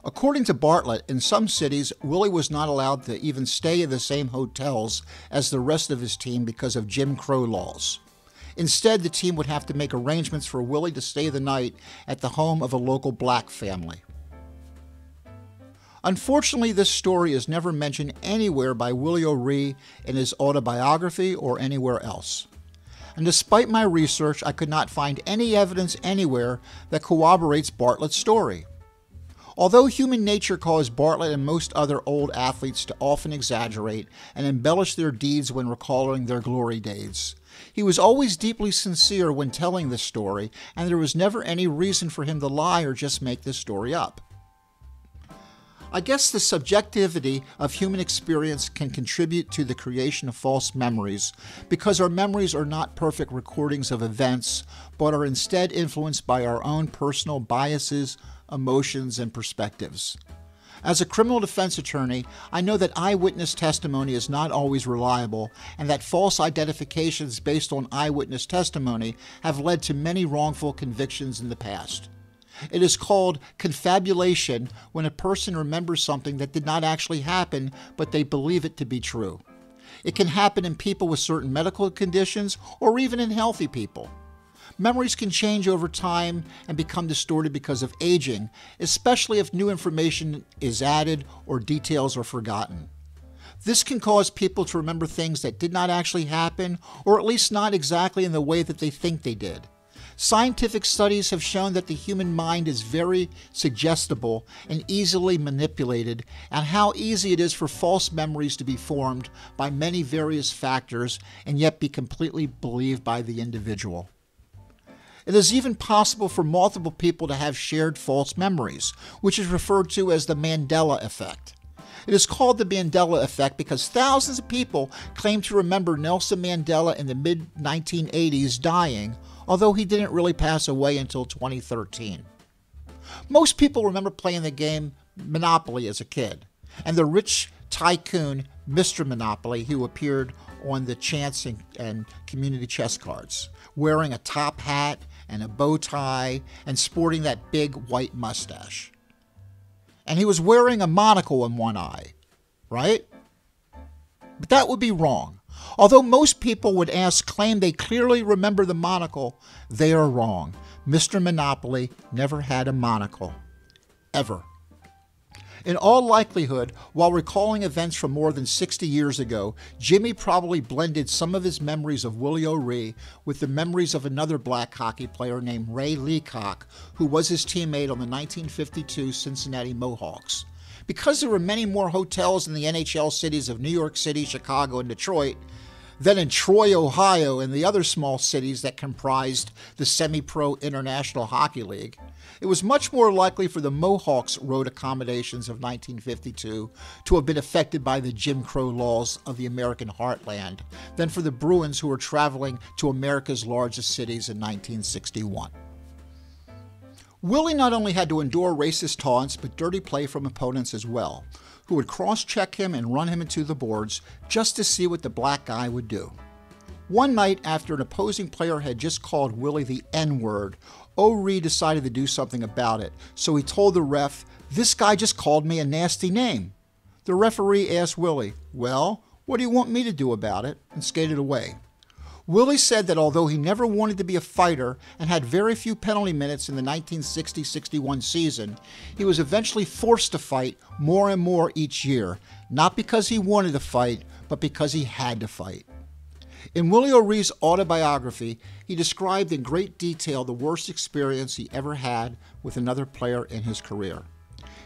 According to Bartlett, in some cities, Willie was not allowed to even stay in the same hotels as the rest of his team because of Jim Crow laws. Instead, the team would have to make arrangements for Willie to stay the night at the home of a local black family. Unfortunately, this story is never mentioned anywhere by Willie O'Ree in his autobiography or anywhere else. And despite my research, I could not find any evidence anywhere that corroborates Bartlett's story. Although human nature caused Bartlett and most other old athletes to often exaggerate and embellish their deeds when recalling their glory days, he was always deeply sincere when telling this story, and there was never any reason for him to lie or just make this story up. I guess the subjectivity of human experience can contribute to the creation of false memories, because our memories are not perfect recordings of events, but are instead influenced by our own personal biases, emotions, and perspectives. As a criminal defense attorney, I know that eyewitness testimony is not always reliable, and that false identifications based on eyewitness testimony have led to many wrongful convictions in the past. It is called confabulation when a person remembers something that did not actually happen, but they believe it to be true. It can happen in people with certain medical conditions or even in healthy people. Memories can change over time and become distorted because of aging, especially if new information is added or details are forgotten. This can cause people to remember things that did not actually happen, or at least not exactly in the way that they think they did. Scientific studies have shown that the human mind is very suggestible and easily manipulated, and how easy it is for false memories to be formed by many various factors and yet be completely believed by the individual. It is even possible for multiple people to have shared false memories, which is referred to as the Mandela effect. It is called the Mandela effect because thousands of people claim to remember Nelson Mandela in the mid-1980s dying, although he didn't really pass away until 2013. Most people remember playing the game Monopoly as a kid, and the rich tycoon Mr. Monopoly who appeared on the chance and community chess cards, wearing a top hat and a bow tie and sporting that big white mustache. And he was wearing a monocle in one eye, right? But that would be wrong. Although most people would claim they clearly remember the monocle, they are wrong. Mr. Monopoly never had a monocle. Ever. In all likelihood, while recalling events from more than 60 years ago, Jimmy probably blended some of his memories of Willie O'Ree with the memories of another black hockey player named Ray Leacock, who was his teammate on the 1952 Cincinnati Mohawks. Because there were many more hotels in the NHL cities of New York City, Chicago, and Detroit than in Troy, Ohio, and the other small cities that comprised the semi-pro International Hockey League, it was much more likely for the Mohawks' road accommodations of 1952 to have been affected by the Jim Crow laws of the American heartland than for the Bruins who were traveling to America's largest cities in 1961. Willie not only had to endure racist taunts, but dirty play from opponents as well, who would cross-check him and run him into the boards just to see what the black guy would do. One night, after an opposing player had just called Willie the N-word, O'Ree decided to do something about it, so he told the ref, "This guy just called me a nasty name." The referee asked Willie, "Well, what do you want me to do about it?" and skated away. Willie said that although he never wanted to be a fighter and had very few penalty minutes in the 1960-61 season, he was eventually forced to fight more and more each year, not because he wanted to fight, but because he had to fight. In Willie O'Ree's autobiography, he described in great detail the worst experience he ever had with another player in his career.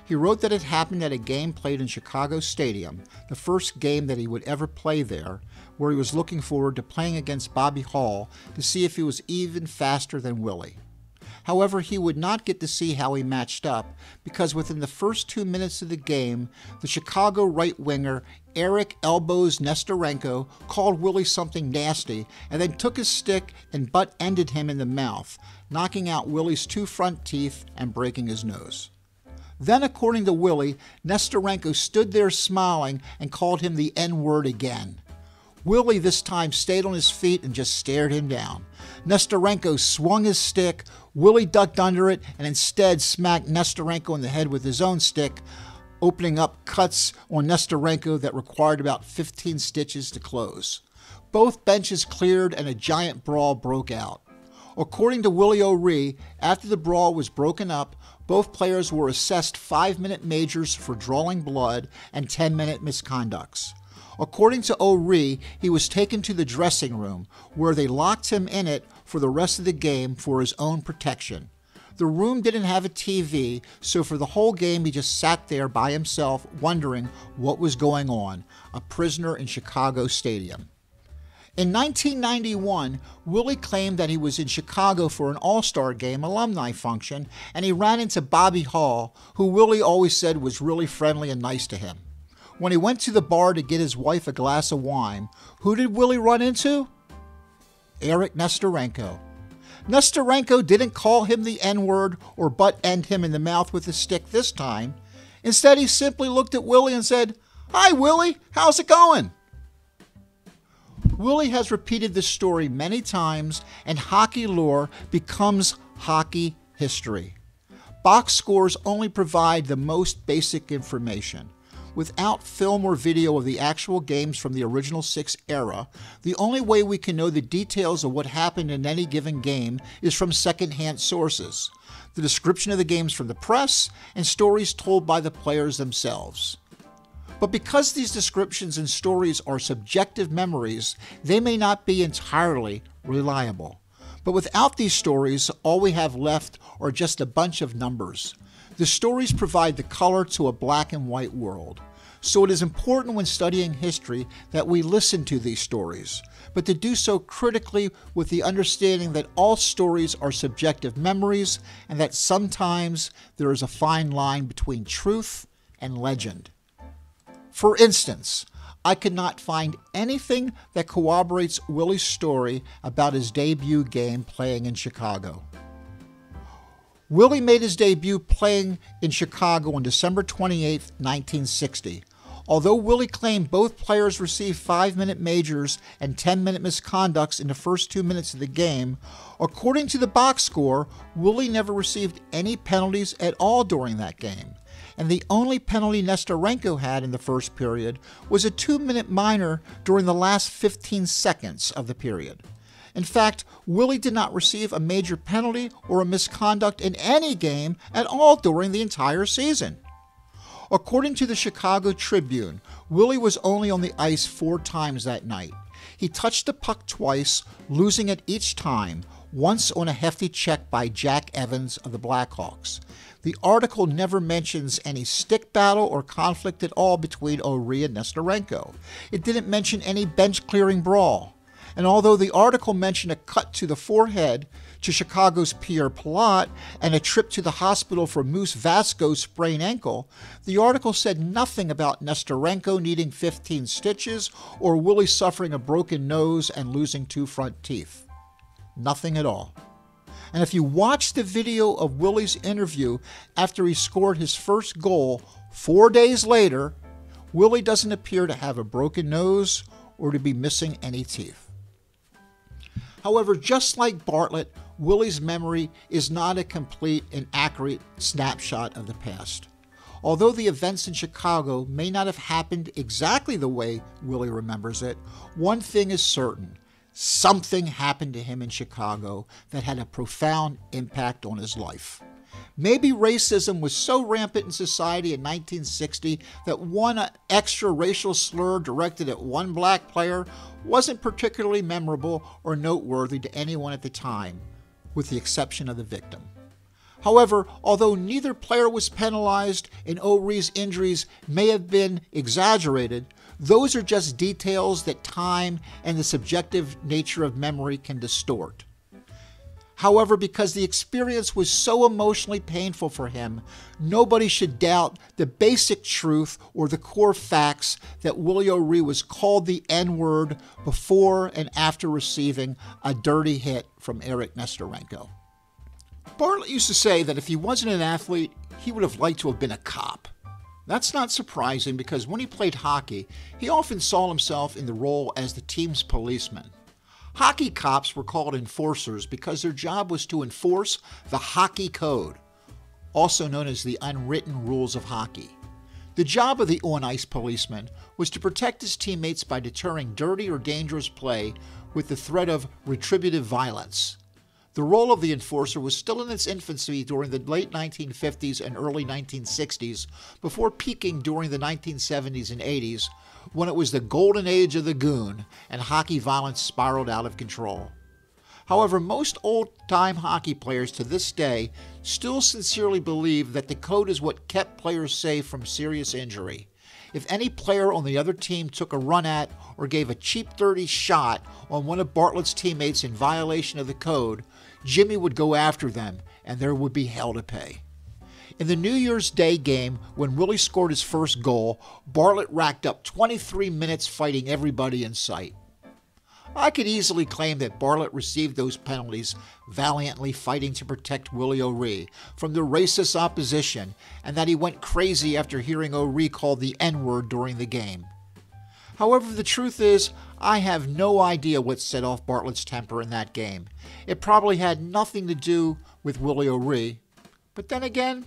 He wrote that it happened at a game played in Chicago Stadium, the first game that he would ever play there, where he was looking forward to playing against Bobby Hall to see if he was even faster than Willie. However, he would not get to see how he matched up because within the first 2 minutes of the game, the Chicago right winger Eric Elbows Nestorenko called Willie something nasty and then took his stick and butt-ended him in the mouth, knocking out Willie's 2 front teeth and breaking his nose. Then, according to Willie, Nestorenko stood there smiling and called him the N-word again. Willie this time stayed on his feet and just stared him down. Nestorenko swung his stick, Willie ducked under it and instead smacked Nestorenko in the head with his own stick, opening up cuts on Nestorenko that required about 15 stitches to close. Both benches cleared and a giant brawl broke out. According to Willie O'Ree, after the brawl was broken up, both players were assessed 5-minute majors for drawing blood and 10-minute misconducts. According to O'Ree, he was taken to the dressing room, where they locked him in it for the rest of the game for his own protection. The room didn't have a TV, so for the whole game he just sat there by himself wondering what was going on, a prisoner in Chicago Stadium. In 1991, Willie claimed that he was in Chicago for an All-Star Game alumni function, and he ran into Bobby Hall, who Willie always said was really friendly and nice to him. When he went to the bar to get his wife a glass of wine, who did Willie run into? Eric Nestorenko. Nestorenko didn't call him the N-word or butt-end him in the mouth with a stick this time. Instead, he simply looked at Willie and said, "Hi, Willie, how's it going?" Willie has repeated this story many times, and hockey lore becomes hockey history. Box scores only provide the most basic information. Without film or video of the actual games from the original 6 era, the only way we can know the details of what happened in any given game is from second-hand sources, the description of the games from the press, and stories told by the players themselves. But because these descriptions and stories are subjective memories, they may not be entirely reliable. But without these stories, all we have left are just a bunch of numbers. The stories provide the color to a black and white world. So it is important when studying history that we listen to these stories, but to do so critically with the understanding that all stories are subjective memories and that sometimes there is a fine line between truth and legend. For instance, I could not find anything that corroborates Willie's story about his debut game playing in Chicago. Willie made his debut playing in Chicago on December 28, 1960. Although Willie claimed both players received 5-minute majors and 10-minute misconducts in the first 2 minutes of the game, according to the box score, Willie never received any penalties at all during that game. And the only penalty Nestorenko had in the first period was a 2-minute minor during the last 15 seconds of the period. In fact, Willie did not receive a major penalty or a misconduct in any game at all during the entire season. According to the Chicago Tribune, Willie was only on the ice 4 times that night. He touched the puck twice, losing it each time, once on a hefty check by Jack Evans of the Blackhawks. The article never mentions any stick battle or conflict at all between O'Ree and Nestorenko. It didn't mention any bench-clearing brawl. And although the article mentioned a cut to the forehead to Chicago's Pierre Palat and a trip to the hospital for Moose Vasco's sprained ankle, the article said nothing about Nestorenko needing 15 stitches or Willie suffering a broken nose and losing 2 front teeth. Nothing at all. And if you watch the video of Willie's interview after he scored his first goal 4 days later, Willie doesn't appear to have a broken nose or to be missing any teeth. However, just like Bartlett, Willie's memory is not a complete and accurate snapshot of the past. Although the events in Chicago may not have happened exactly the way Willie remembers it, one thing is certain. Something happened to him in Chicago that had a profound impact on his life. Maybe racism was so rampant in society in 1960 that one extra racial slur directed at one black player wasn't particularly memorable or noteworthy to anyone at the time, with the exception of the victim. However, although neither player was penalized and O'Ree's injuries may have been exaggerated, those are just details that time and the subjective nature of memory can distort. However, because the experience was so emotionally painful for him, nobody should doubt the basic truth or the core facts that Willie O'Ree was called the N-word before and after receiving a dirty hit from Eric Nestorenko. Bartlett used to say that if he wasn't an athlete, he would have liked to have been a cop. That's not surprising because when he played hockey, he often saw himself in the role as the team's policeman. Hockey cops were called enforcers because their job was to enforce the hockey code, also known as the unwritten rules of hockey. The job of the on-ice policeman was to protect his teammates by deterring dirty or dangerous play with the threat of retributive violence. The role of the enforcer was still in its infancy during the late 1950s and early 1960s, before peaking during the 1970s and 80s, when it was the golden age of the goon and hockey violence spiraled out of control. However, most old-time hockey players to this day still sincerely believe that the code is what kept players safe from serious injury. If any player on the other team took a run at or gave a cheap dirty shot on one of Bartlett's teammates in violation of the code, Jimmy would go after them and there would be hell to pay. In the New Year's Day game, when Willie scored his first goal, Bartlett racked up 23 minutes fighting everybody in sight. I could easily claim that Bartlett received those penalties valiantly fighting to protect Willie O'Ree from the racist opposition, and that he went crazy after hearing O'Ree called the N-word during the game. However, the truth is, I have no idea what set off Bartlett's temper in that game. It probably had nothing to do with Willie O'Ree, but then again,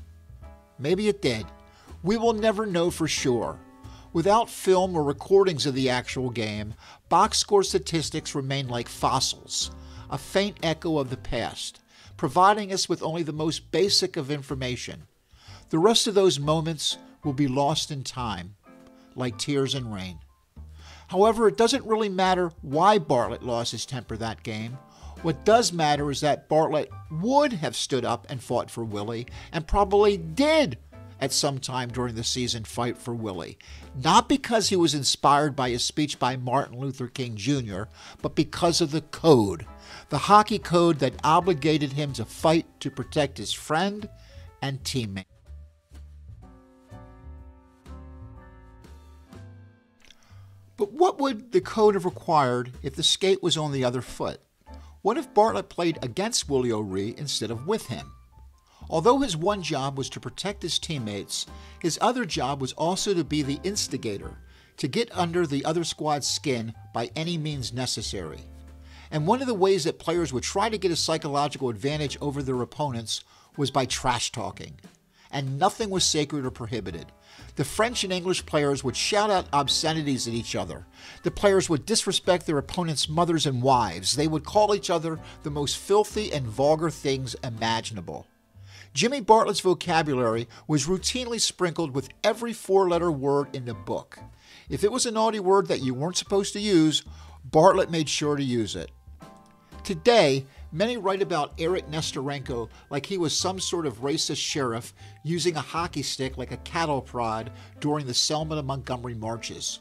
maybe it did. We will never know for sure. Without film or recordings of the actual game, box score statistics remain like fossils, a faint echo of the past, providing us with only the most basic of information. The rest of those moments will be lost in time, like tears in rain. However, it doesn't really matter why Bartlett lost his temper that game. What does matter is that Bartlett would have stood up and fought for Willie, and probably did at some time during the season fight for Willie. Not because he was inspired by a speech by Martin Luther King Jr., but because of the code. The hockey code that obligated him to fight to protect his friend and teammate. But what would the code have required if the skate was on the other foot? What if Bartlett played against Willie O'Ree instead of with him? Although his one job was to protect his teammates, his other job was also to be the instigator, to get under the other squad's skin by any means necessary. And one of the ways that players would try to get a psychological advantage over their opponents was by trash talking. And nothing was sacred or prohibited. The French and English players would shout out obscenities at each other. The players would disrespect their opponents' mothers and wives. They would call each other the most filthy and vulgar things imaginable. Jimmy Bartlett's vocabulary was routinely sprinkled with every four-letter word in the book. If it was a naughty word that you weren't supposed to use, Bartlett made sure to use it. Today, many write about Eric Nestorenko like he was some sort of racist sheriff using a hockey stick like a cattle prod during the Selma to Montgomery marches.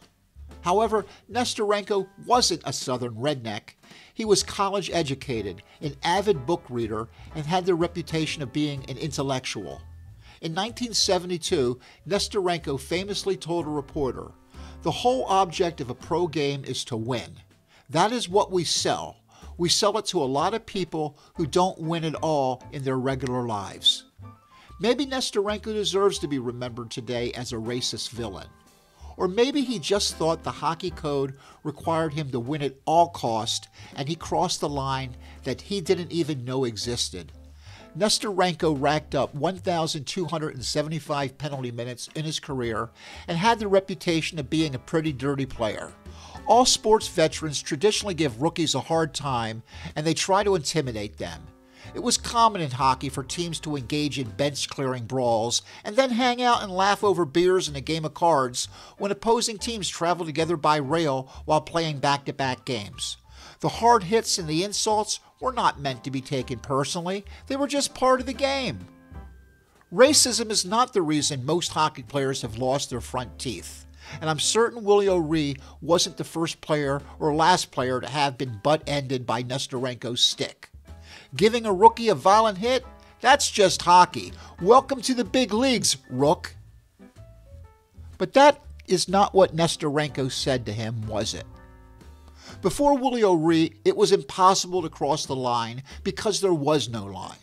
However, Nestorenko wasn't a Southern redneck. He was college educated, an avid book reader, and had the reputation of being an intellectual. In 1972, Nestorenko famously told a reporter, "The whole object of a pro game is to win. That is what we sell. We sell it to a lot of people who don't win at all in their regular lives." Maybe Nestorenko deserves to be remembered today as a racist villain. Or maybe he just thought the hockey code required him to win at all cost, and he crossed the line that he didn't even know existed. Nestorenko racked up 1,275 penalty minutes in his career and had the reputation of being a pretty dirty player. All sports veterans traditionally give rookies a hard time, and they try to intimidate them. It was common in hockey for teams to engage in bench-clearing brawls and then hang out and laugh over beers and a game of cards when opposing teams traveled together by rail while playing back-to-back games. The hard hits and the insults were not meant to be taken personally. They were just part of the game. Racism is not the reason most hockey players have lost their front teeth. And I'm certain Willie O'Ree wasn't the first player or last player to have been butt-ended by Nestorenko's stick. Giving a rookie a violent hit? That's just hockey. Welcome to the big leagues, Rook. But that is not what Nestorenko said to him, was it? Before Willie O'Ree, it was impossible to cross the line because there was no line.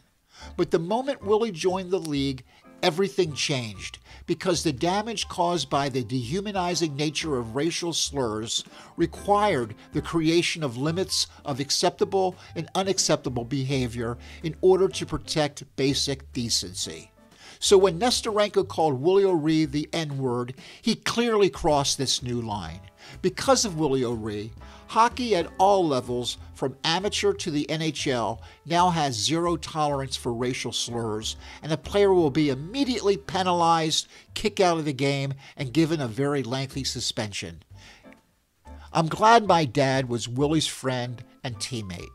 But the moment Willie joined the league, everything changed, because the damage caused by the dehumanizing nature of racial slurs required the creation of limits of acceptable and unacceptable behavior in order to protect basic decency. So when Nestorenko called Willie O'Ree the N-word, he clearly crossed this new line. Because of Willie O'Ree, hockey at all levels, from amateur to the NHL, now has zero tolerance for racial slurs, and a player will be immediately penalized, kicked out of the game, and given a very lengthy suspension. I'm glad my dad was Willie's friend and teammate.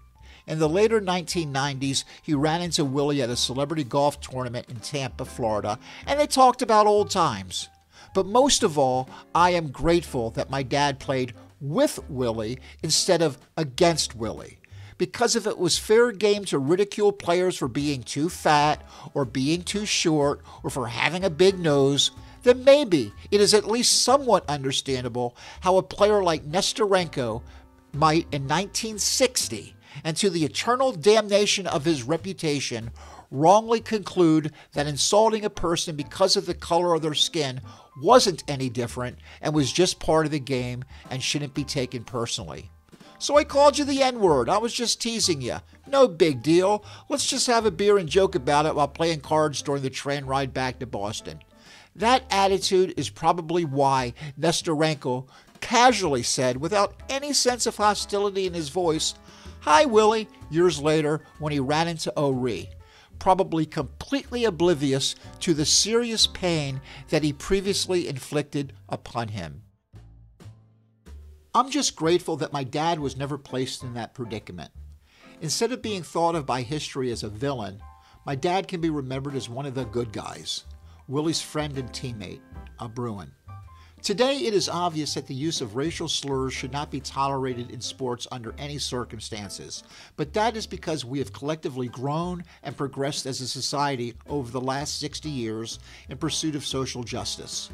In the later 1990s, he ran into Willie at a celebrity golf tournament in Tampa, Florida, and they talked about old times. But most of all, I am grateful that my dad played with Willie instead of against Willie. Because if it was fair game to ridicule players for being too fat or being too short or for having a big nose, then maybe it is at least somewhat understandable how a player like Nestorenko might in 1960, and to the eternal damnation of his reputation, wrongly conclude that insulting a person because of the color of their skin wasn't any different and was just part of the game and shouldn't be taken personally. So I called you the N-word. I was just teasing you. No big deal. Let's just have a beer and joke about it while playing cards during the train ride back to Boston. That attitude is probably why Nestorenko casually said, without any sense of hostility in his voice, "Hi, Willie," years later when he ran into O'Ree, probably completely oblivious to the serious pain that he previously inflicted upon him. I'm just grateful that my dad was never placed in that predicament. Instead of being thought of by history as a villain, my dad can be remembered as one of the good guys, Willie's friend and teammate, a Bruin. Today, it is obvious that the use of racial slurs should not be tolerated in sports under any circumstances, but that is because we have collectively grown and progressed as a society over the last 60 years in pursuit of social justice.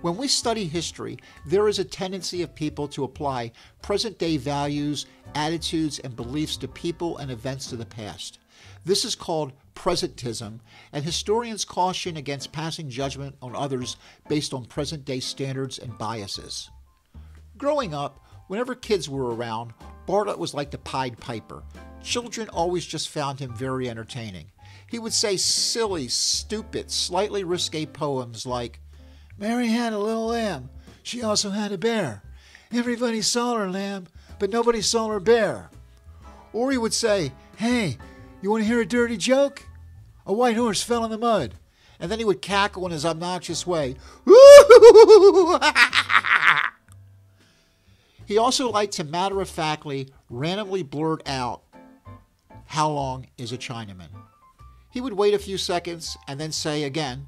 When we study history, there is a tendency of people to apply present-day values, attitudes, and beliefs to people and events of the past. This is called presentism, and historians caution against passing judgment on others based on present-day standards and biases. Growing up, whenever kids were around, Bartlett was like the Pied Piper. Children always just found him very entertaining. He would say silly, stupid, slightly risque poems like, "Mary had a little lamb. She also had a bear. Everybody saw her lamb, but nobody saw her bear." Or he would say, "Hey, you want to hear a dirty joke? A white horse fell in the mud." And then he would cackle in his obnoxious way. He also liked to matter-of-factly, randomly blurt out, "How long is a Chinaman?" He would wait a few seconds and then say again,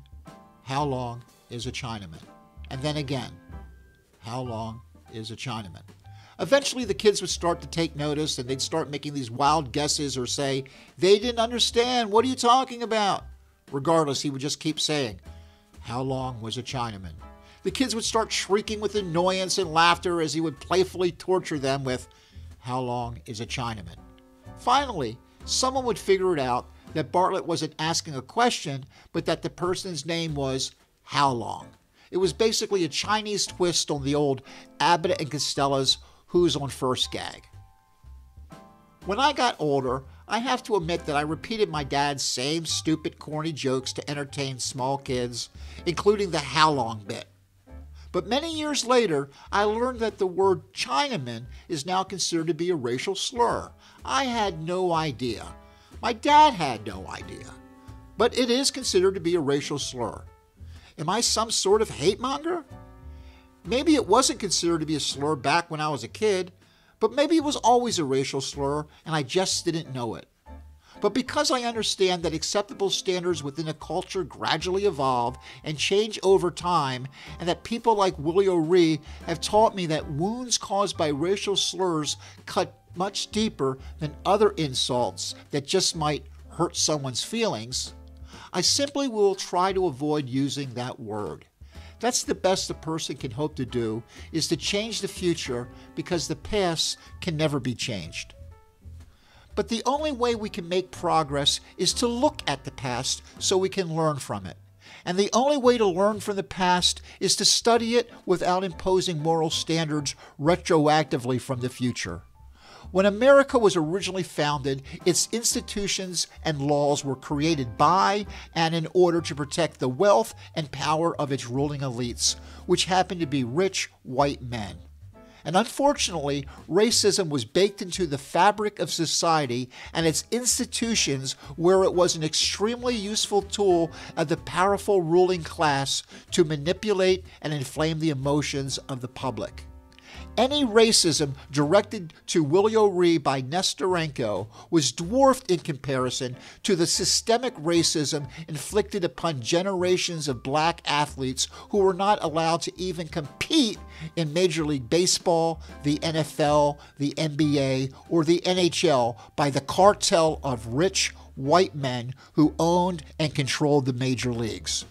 "How long is a Chinaman?" And then again, "How long is a Chinaman?" Eventually, the kids would start to take notice, and they'd start making these wild guesses or say, "They didn't understand. What are you talking about?" Regardless, he would just keep saying, "How long was a Chinaman?" The kids would start shrieking with annoyance and laughter as he would playfully torture them with, "How long is a Chinaman?" Finally, someone would figure it out that Bartlett wasn't asking a question, but that the person's name was How Long. It was basically a Chinese twist on the old Abbott and Costello's Who's on First gag. When I got older, I have to admit that I repeated my dad's same stupid, corny jokes to entertain small kids, including the "How Long" bit. But many years later, I learned that the word Chinaman is now considered to be a racial slur. I had no idea. My dad had no idea. But it is considered to be a racial slur. Am I some sort of hate monger? Maybe it wasn't considered to be a slur back when I was a kid, but maybe it was always a racial slur and I just didn't know it. But because I understand that acceptable standards within a culture gradually evolve and change over time, and that people like Willie O'Ree have taught me that wounds caused by racial slurs cut much deeper than other insults that just might hurt someone's feelings, I simply will try to avoid using that word. That's the best a person can hope to do, is to change the future, because the past can never be changed. But the only way we can make progress is to look at the past so we can learn from it. And the only way to learn from the past is to study it without imposing moral standards retroactively from the future. When America was originally founded, its institutions and laws were created by and in order to protect the wealth and power of its ruling elites, which happened to be rich white men. And unfortunately, racism was baked into the fabric of society and its institutions, where it was an extremely useful tool of the powerful ruling class to manipulate and inflame the emotions of the public. Any racism directed to Willie O'Ree by Nestorenko was dwarfed in comparison to the systemic racism inflicted upon generations of black athletes who were not allowed to even compete in Major League Baseball, the NFL, the NBA, or the NHL by the cartel of rich white men who owned and controlled the major leagues.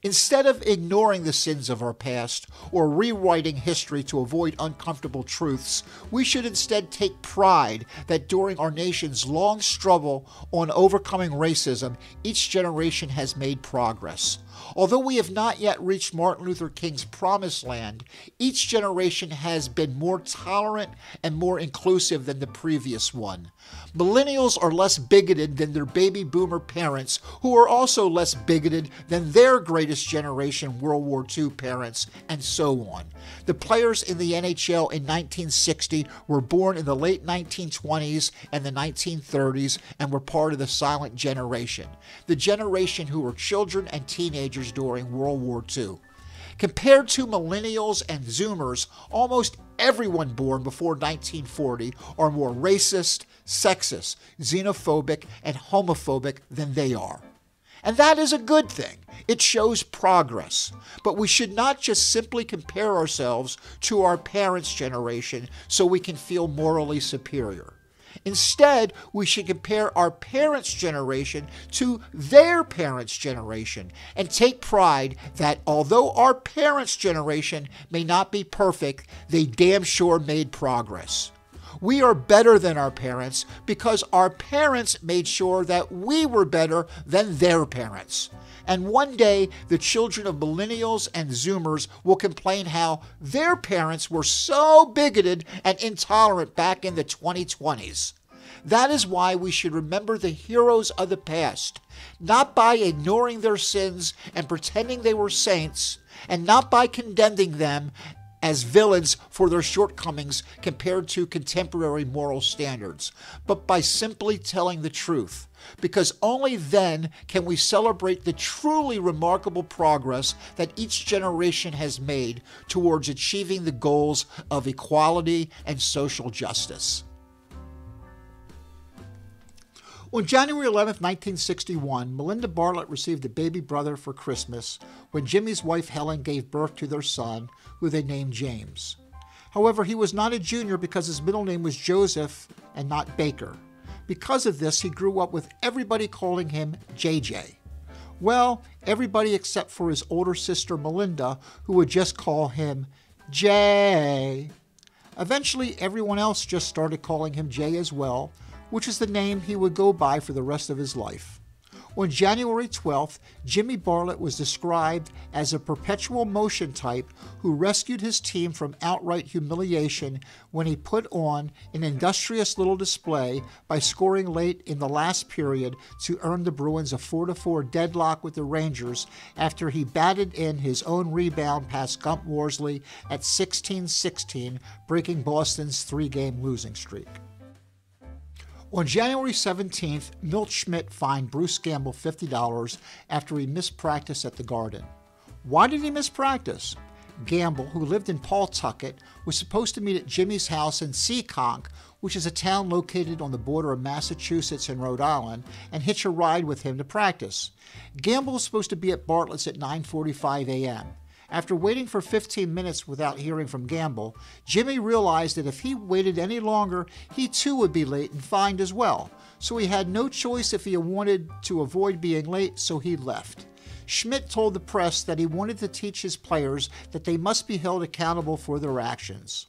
Instead of ignoring the sins of our past or rewriting history to avoid uncomfortable truths, we should instead take pride that during our nation's long struggle on overcoming racism, each generation has made progress. Although we have not yet reached Martin Luther King's promised land, each generation has been more tolerant and more inclusive than the previous one. Millennials are less bigoted than their baby boomer parents, who are also less bigoted than their greatest generation World War II parents, and so on. The players in the NHL in 1960 were born in the late 1920s and the 1930s and were part of the silent generation, the generation who were children and teenagers during World War II. Compared to millennials and Zoomers, almost everyone born before 1940 are more racist, sexist, xenophobic, and homophobic than they are. And that is a good thing. It shows progress. But we should not just simply compare ourselves to our parents' generation so we can feel morally superior. Instead, we should compare our parents' generation to their parents' generation and take pride that although our parents' generation may not be perfect, they damn sure made progress. We are better than our parents because our parents made sure that we were better than their parents. And one day, the children of millennials and Zoomers will complain how their parents were so bigoted and intolerant back in the 2020s. That is why we should remember the heroes of the past, not by ignoring their sins and pretending they were saints, and not by condemning them as villains for their shortcomings compared to contemporary moral standards, but by simply telling the truth, because only then can we celebrate the truly remarkable progress that each generation has made towards achieving the goals of equality and social justice. On January 11, 1961, Melinda Bartlett received a baby brother for Christmas when Jimmy's wife Helen gave birth to their son, who they named James. However, he was not a junior because his middle name was Joseph and not Baker. Because of this, he grew up with everybody calling him JJ. Well, everybody except for his older sister Melinda, who would just call him Jay. Eventually, everyone else just started calling him Jay as well, which is the name he would go by for the rest of his life. On January 12th, Jimmy Bartlett was described as a perpetual motion type who rescued his team from outright humiliation when he put on an industrious little display by scoring late in the last period to earn the Bruins a 4-4 deadlock with the Rangers after he batted in his own rebound past Gump Worsley at 16-16, breaking Boston's 3-game losing streak. On January 17th, Milt Schmidt fined Bruce Gamble $50 after he missed practice at the Garden. Why did he miss practice? Gamble, who lived in Pawtucket, was supposed to meet at Jimmy's house in Seekonk, which is a town located on the border of Massachusetts and Rhode Island, and hitch a ride with him to practice. Gamble was supposed to be at Bartlett's at 9:45 a.m. After waiting for 15 minutes without hearing from Gamble, Jimmy realized that if he waited any longer, he too would be late and fined as well. So he had no choice if he wanted to avoid being late, so he left. Schmidt told the press that he wanted to teach his players that they must be held accountable for their actions.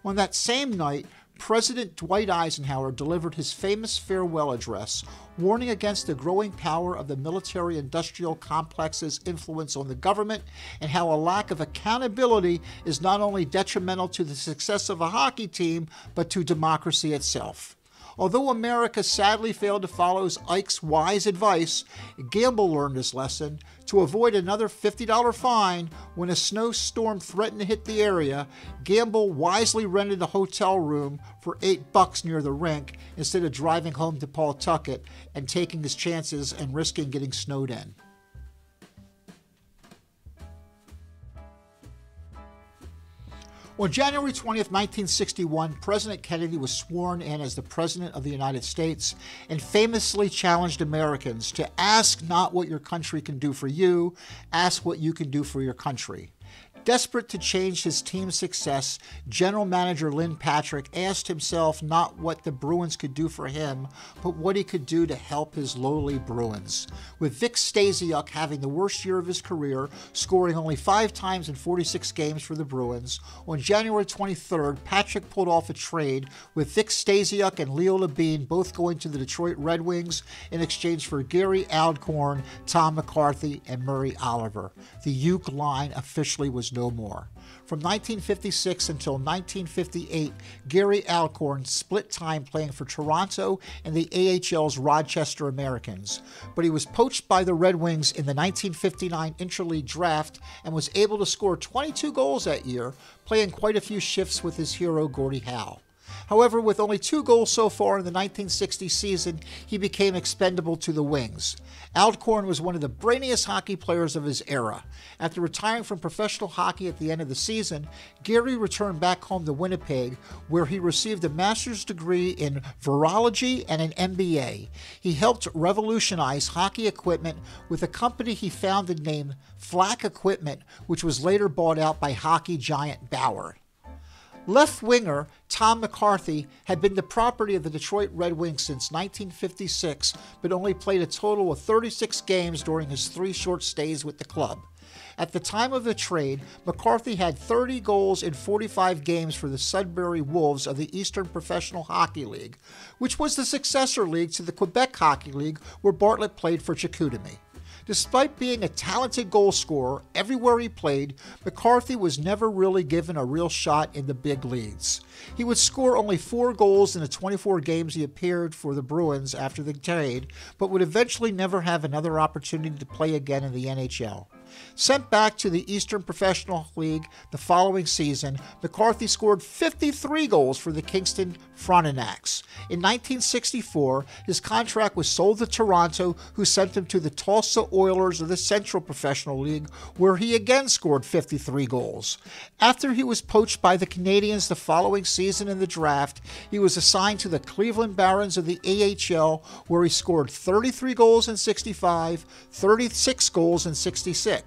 On that same night, President Dwight Eisenhower delivered his famous farewell address, warning against the growing power of the military-industrial complex's influence on the government and how a lack of accountability is not only detrimental to the success of a hockey team, but to democracy itself. Although America sadly failed to follow Ike's wise advice, Gamble learned his lesson. To avoid another $50 fine when a snowstorm threatened to hit the area, Gamble wisely rented a hotel room for $8 near the rink instead of driving home to Pawtucket and taking his chances and risking getting snowed in. On January 20th, 1961, President Kennedy was sworn in as the President of the United States and famously challenged Americans to ask not what your country can do for you, ask what you can do for your country. Desperate to change his team's success, General Manager Lynn Patrick asked himself not what the Bruins could do for him, but what he could do to help his lowly Bruins. With Vic Stasiuk having the worst year of his career, scoring only 5 times in 46 games for the Bruins, on January 23rd, Patrick pulled off a trade with Vic Stasiuk and Leo Labine both going to the Detroit Red Wings in exchange for Gary Alcorn, Tom McCarthy, and Murray Oliver. The Uke line officially was no more. From 1956 until 1958, Gary Alcorn split time playing for Toronto and the AHL's Rochester Americans, but he was poached by the Red Wings in the 1959 Interleague draft and was able to score 22 goals that year, playing quite a few shifts with his hero Gordie Howe. However, with only 2 goals so far in the 1960 season, he became expendable to the Wings. Alcorn was one of the brainiest hockey players of his era. After retiring from professional hockey at the end of the season, Gary returned back home to Winnipeg, where he received a master's degree in virology and an MBA. He helped revolutionize hockey equipment with a company he founded named Flack Equipment, which was later bought out by hockey giant Bauer. Left winger Tom McCarthy had been the property of the Detroit Red Wings since 1956, but only played a total of 36 games during his 3 short stays with the club. At the time of the trade, McCarthy had 30 goals in 45 games for the Sudbury Wolves of the Eastern Professional Hockey League, which was the successor league to the Quebec Hockey League, where Bartlett played for Chicoutimi. Despite being a talented goal scorer everywhere he played, McCarthy was never really given a real shot in the big leagues. He would score only 4 goals in the 24 games he appeared for the Bruins after the trade, but would eventually never have another opportunity to play again in the NHL. Sent back to the Eastern Professional League the following season, McCarthy scored 53 goals for the Kingston Frontenacs. In 1964, his contract was sold to Toronto, who sent him to the Tulsa Oilers of the Central Professional League, where he again scored 53 goals. After he was poached by the Canadiens the following season in the draft, he was assigned to the Cleveland Barons of the AHL, where he scored 33 goals in 65, 36 goals in 66.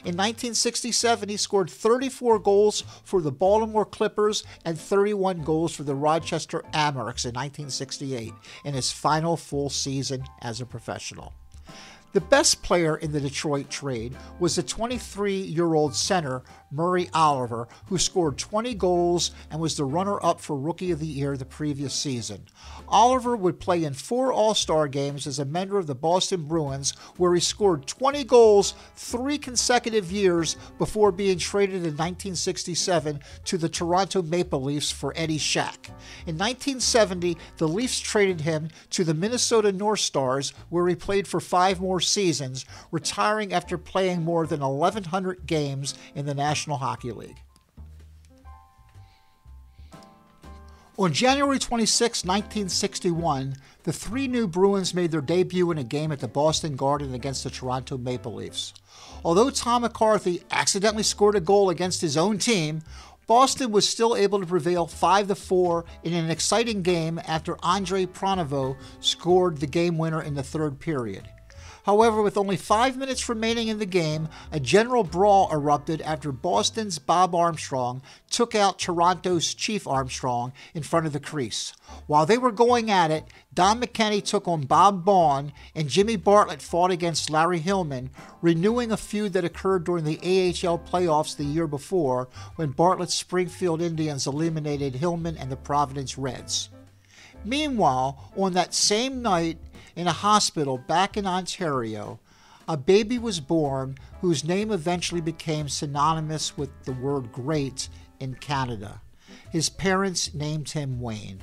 In 1967, he scored 34 goals for the Baltimore Clippers and 31 goals for the Rochester Amherst in 1968 in his final full season as a professional. The best player in the Detroit trade was the 23-year-old center, Murray Oliver, who scored 20 goals and was the runner-up for Rookie of the Year the previous season. Oliver would play in 4 All-Star games as a member of the Boston Bruins, where he scored 20 goals 3 consecutive years before being traded in 1967 to the Toronto Maple Leafs for Eddie Shack. In 1970, the Leafs traded him to the Minnesota North Stars, where he played for 5 more seasons, retiring after playing more than 1,100 games in the National Hockey League. On January 26, 1961, the 3 new Bruins made their debut in a game at the Boston Garden against the Toronto Maple Leafs. Although Tom McCarthy accidentally scored a goal against his own team, Boston was still able to prevail 5-4 in an exciting game after Andre Pronovo scored the game winner in the 3rd period. However, with only 5 minutes remaining in the game, a general brawl erupted after Boston's Bob Armstrong took out Toronto's Chief Armstrong in front of the crease. While they were going at it, Don McKenney took on Bob Baughan, and Jimmy Bartlett fought against Larry Hillman, renewing a feud that occurred during the AHL playoffs the year before when Bartlett's Springfield Indians eliminated Hillman and the Providence Reds. Meanwhile, on that same night, in a hospital back in Ontario, a baby was born whose name eventually became synonymous with the word great in Canada. His parents named him Wayne.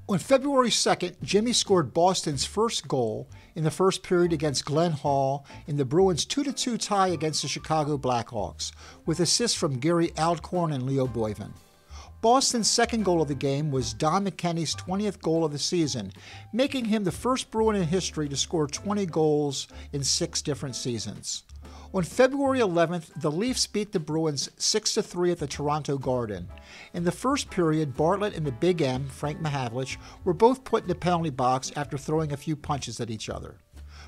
On February 2nd, Jimmy scored Boston's first goal in the first period against Glenn Hall in the Bruins' 2-2 tie against the Chicago Blackhawks, with assists from Gary Alcorn and Leo Boiven. Boston's second goal of the game was Don McKenney's 20th goal of the season, making him the first Bruin in history to score 20 goals in 6 different seasons. On February 11th, the Leafs beat the Bruins 6-3 at the Toronto Garden. In the first period, Bartlett and the Big M, Frank Mahavlich, were both put in the penalty box after throwing a few punches at each other.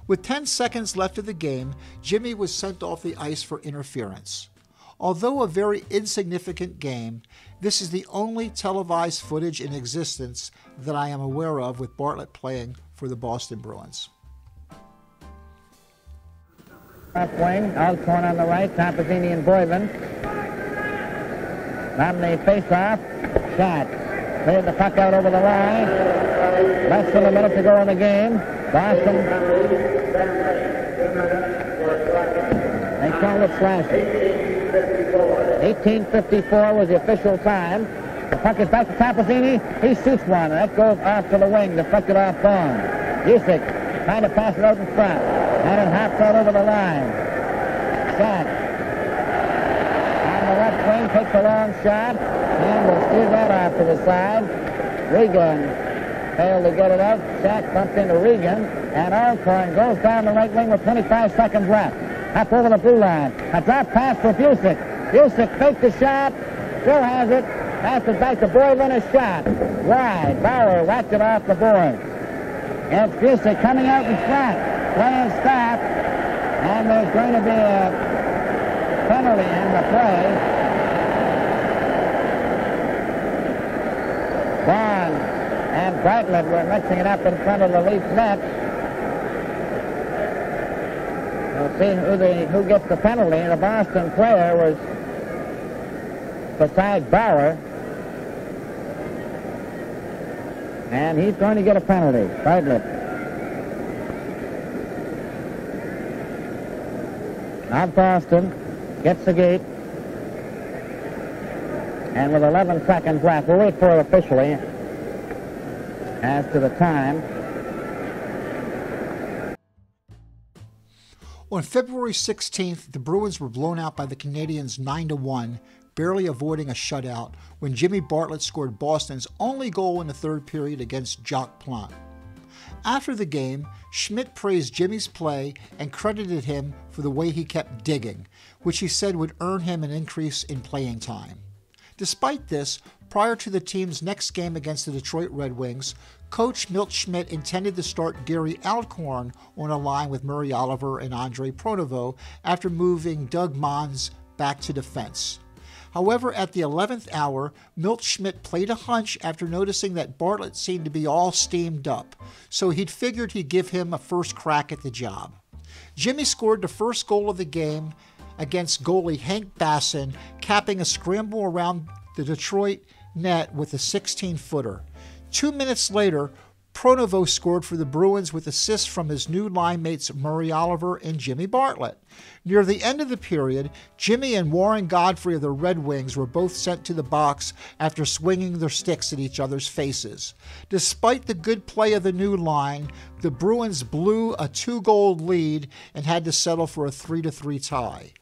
With 10 seconds left of the game, Jimmy was sent off the ice for interference. Although a very insignificant game, this is the only televised footage in existence that I am aware of with Bartlett playing for the Boston Bruins. Left wing, Alcorn on the right, Toppazzini and Boiven. On the face-off, shot. Cleared the puck out over the line. Less than a minute to go in the game. Boston. They call it slashing. 18:54 was the official time. The puck is back to Toppazzini. He shoots one. That goes off to the wing, deflected off Baughan. Bucyk trying to pass it out in front. And it hops out over the line. Shot. On the left wing, takes a long shot. And will steer that off to the side. Regan failed to get it out. Shot bumped into Regan. And Alcorn goes down the right wing with 25 seconds left. Up over the blue line. A drop pass for Bucyk. Bucyk faked the shot. Still has it. Passes back to Boiven. A shot. Wide. Bauer whacked it off the boards. And it's Bucyk coming out in front. Playing stop. And there's going to be a penalty in the play. Baughan and Bartlett were mixing it up in front of the Leaf net. We'll see who gets the penalty. The Boston player was beside Bauer. And he's going to get a penalty. Bartlett. Now Boston gets the gate. And with 11 seconds left, we'll wait for it officially as to the time. On February 16th, the Bruins were blown out by the Canadiens 9-1, barely avoiding a shutout, when Jimmy Bartlett scored Boston's only goal in the third period against Jacques Plante. After the game, Schmidt praised Jimmy's play and credited him for the way he kept digging, which he said would earn him an increase in playing time. Despite this, prior to the team's next game against the Detroit Red Wings, coach Milt Schmidt intended to start Gary Alcorn on a line with Murray Oliver and Andre Pronovo after moving Doug Mons back to defense. However, at the 11th hour, Milt Schmidt played a hunch after noticing that Bartlett seemed to be all steamed up, so he'd figured he'd give him a first crack at the job. Jimmy scored the first goal of the game against goalie Hank Bassin, capping a scramble around the Detroit net with a 16-footer. 2 minutes later, Pronovo scored for the Bruins with assists from his new line mates Murray Oliver and Jimmy Bartlett. Near the end of the period, Jimmy and Warren Godfrey of the Red Wings were both sent to the box after swinging their sticks at each other's faces. Despite the good play of the new line, the Bruins blew a 2-goal lead and had to settle for a 3-3 tie.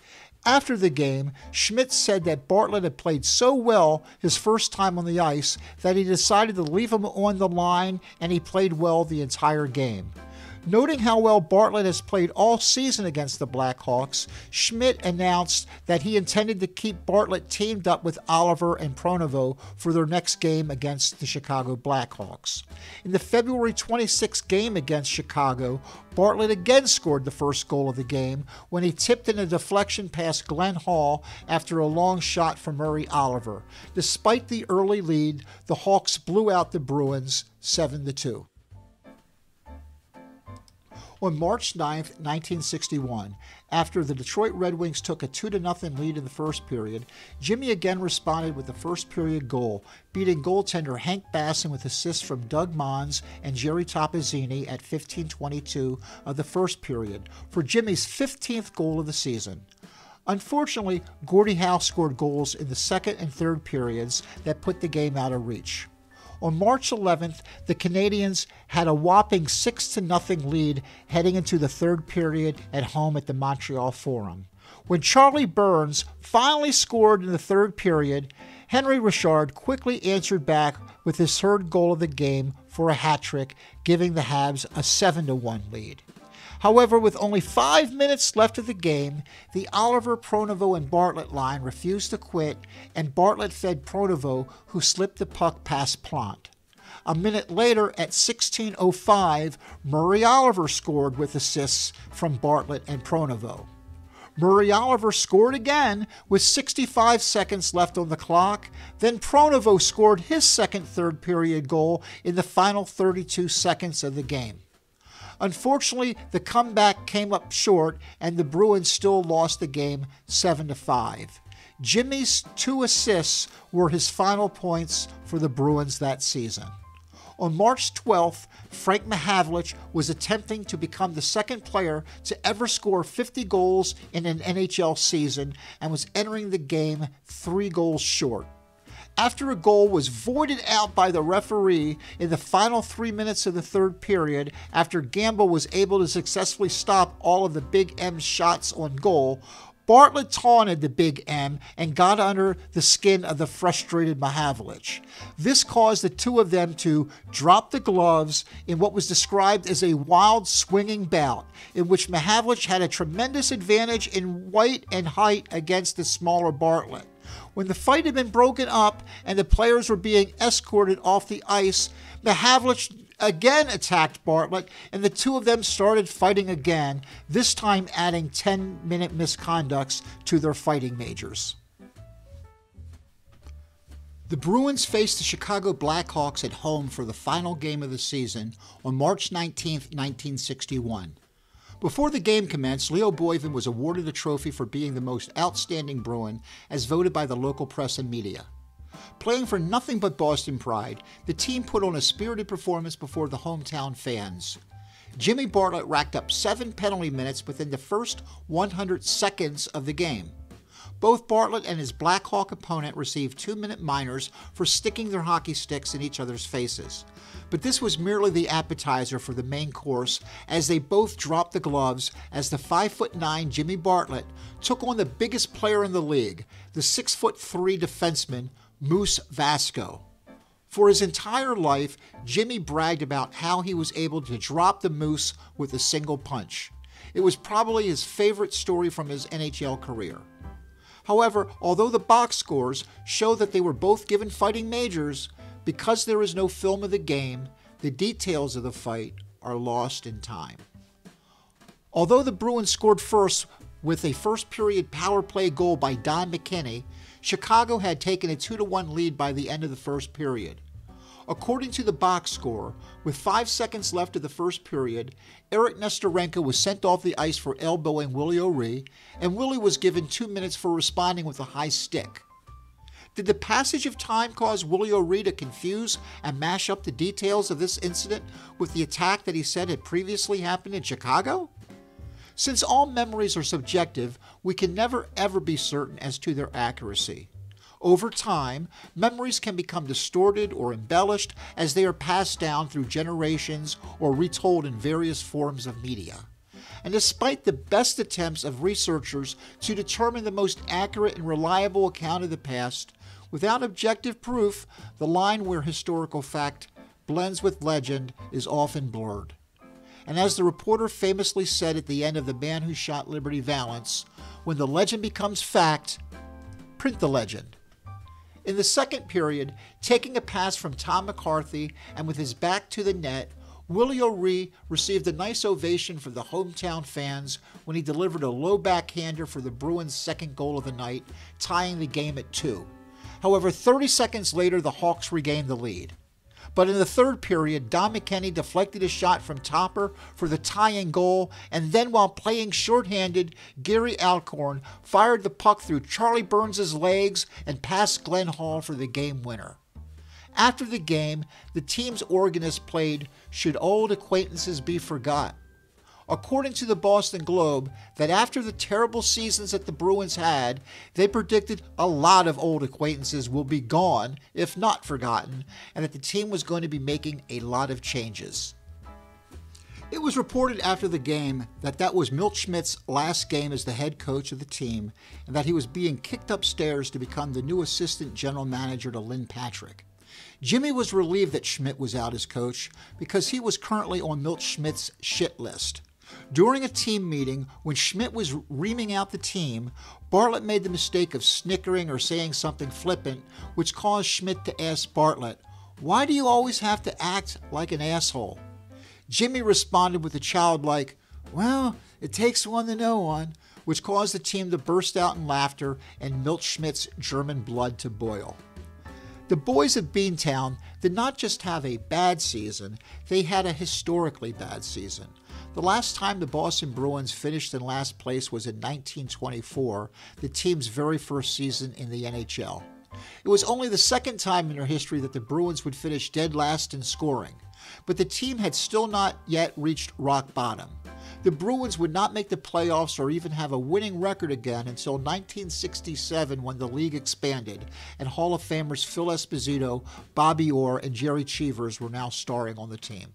After the game, Schmidt said that Bartlett had played so well his first time on the ice that he decided to leave him on the line, and he played well the entire game. Noting how well Bartlett has played all season against the Blackhawks, Schmidt announced that he intended to keep Bartlett teamed up with Oliver and Pronovo for their next game against the Chicago Blackhawks. In the February 26th game against Chicago, Bartlett again scored the first goal of the game when he tipped in a deflection past Glenn Hall after a long shot from Murray Oliver. Despite the early lead, the Hawks blew out the Bruins 7-2. On March 9, 1961, after the Detroit Red Wings took a 2-0 lead in the first period, Jimmy again responded with the first period goal, beating goaltender Hank Bassin with assists from Doug Mons and Jerry Toppazzini at 15:22 of the first period for Jimmy's 15th goal of the season. Unfortunately, Gordie Howe scored goals in the second and third periods that put the game out of reach. On March 11th, the Canadiens had a whopping 6-0 lead heading into the third period at home at the Montreal Forum. When Charlie Burns finally scored in the third period, Henry Richard quickly answered back with his third goal of the game for a hat-trick, giving the Habs a 7-1 lead. However, with only 5 minutes left of the game, the Oliver, Pronovo, and Bartlett line refused to quit, and Bartlett fed Pronovo, who slipped the puck past Plante. A minute later, at 16:05, Murray Oliver scored with assists from Bartlett and Pronovo. Murray Oliver scored again with 65 seconds left on the clock. Then Pronovo scored his second third period goal in the final 32 seconds of the game. Unfortunately, the comeback came up short, and the Bruins still lost the game 7-5. Jimmy's 2 assists were his final points for the Bruins that season. On March 12th, Frank Mahavlich was attempting to become the second player to ever score 50 goals in an NHL season and was entering the game 3 goals short. After a goal was voided out by the referee in the final 3 minutes of the third period, after Gamble was able to successfully stop all of the Big M's shots on goal, Bartlett taunted the Big M and got under the skin of the frustrated Mahavlich. This caused the two of them to drop the gloves in what was described as a wild swinging bout, in which Mahavlich had a tremendous advantage in weight and height against the smaller Bartlett. When the fight had been broken up and the players were being escorted off the ice, Mahavlich again attacked Bartlett, and the two of them started fighting again, this time adding 10-minute misconducts to their fighting majors. The Bruins faced the Chicago Blackhawks at home for the final game of the season on March 19, 1961. Before the game commenced, Leo Boiven was awarded a trophy for being the most outstanding Bruin, as voted by the local press and media. Playing for nothing but Boston pride, the team put on a spirited performance before the hometown fans. Jimmy Bartlett racked up 7 penalty minutes within the first 100 seconds of the game. Both Bartlett and his Blackhawk opponent received 2-minute minors for sticking their hockey sticks in each other's faces. But this was merely the appetizer for the main course, as they both dropped the gloves as the 5'9" Jimmy Bartlett took on the biggest player in the league, the 6'3" defenseman, Moose Vasco. For his entire life, Jimmy bragged about how he was able to drop the Moose with a single punch. It was probably his favorite story from his NHL career. However, although the box scores show that they were both given fighting majors, because there is no film of the game, the details of the fight are lost in time. Although the Bruins scored first with a first-period power play goal by Don McKenney, Chicago had taken a 2-1 lead by the end of the first period. According to the box score, with 5 seconds left of the first period, Eric Nestorenko was sent off the ice for elbowing Willie O'Ree, and Willie was given 2 minutes for responding with a high stick. Did the passage of time cause Willie O'Ree to confuse and mash up the details of this incident with the attack that he said had previously happened in Chicago? Since all memories are subjective, we can never ever be certain as to their accuracy. Over time, memories can become distorted or embellished as they are passed down through generations or retold in various forms of media. And despite the best attempts of researchers to determine the most accurate and reliable account of the past, without objective proof, the line where historical fact blends with legend is often blurred. And as the reporter famously said at the end of The Man Who Shot Liberty Valance, when the legend becomes fact, print the legend. In the second period, taking a pass from Tom McCarthy and with his back to the net, Willie O'Ree received a nice ovation from the hometown fans when he delivered a low backhander for the Bruins' second goal of the night, tying the game at 2. However, 30 seconds later, the Hawks regained the lead. But in the third period, Don McKenney deflected a shot from Topper for the tying goal, and then while playing shorthanded, Gary Alcorn fired the puck through Charlie Burns' legs and past Glenn Hall for the game winner. After the game, the team's organist played "Should Old Acquaintances Be Forgot?" According to the Boston Globe, that after the terrible seasons that the Bruins had, they predicted a lot of old acquaintances will be gone, if not forgotten, and that the team was going to be making a lot of changes. It was reported after the game that that was Milt Schmidt's last game as the head coach of the team, and that he was being kicked upstairs to become the new assistant general manager to Lynn Patrick. Jimmy was relieved that Schmidt was out as coach because he was currently on Milt Schmidt's shit list. During a team meeting, when Schmidt was reaming out the team, Bartlett made the mistake of snickering or saying something flippant, which caused Schmidt to ask Bartlett, "Why do you always have to act like an asshole?" Jimmy responded with a childlike, "Well, it takes one to know one," which caused the team to burst out in laughter and Milt Schmidt's German blood to boil. The boys of Beantown did not just have a bad season, they had a historically bad season. The last time the Boston Bruins finished in last place was in 1924, the team's very first season in the NHL. It was only the second time in their history that the Bruins would finish dead last in scoring, but the team had still not yet reached rock bottom. The Bruins would not make the playoffs or even have a winning record again until 1967 when the league expanded and Hall of Famers Phil Esposito, Bobby Orr, and Jerry Cheevers were now starring on the team.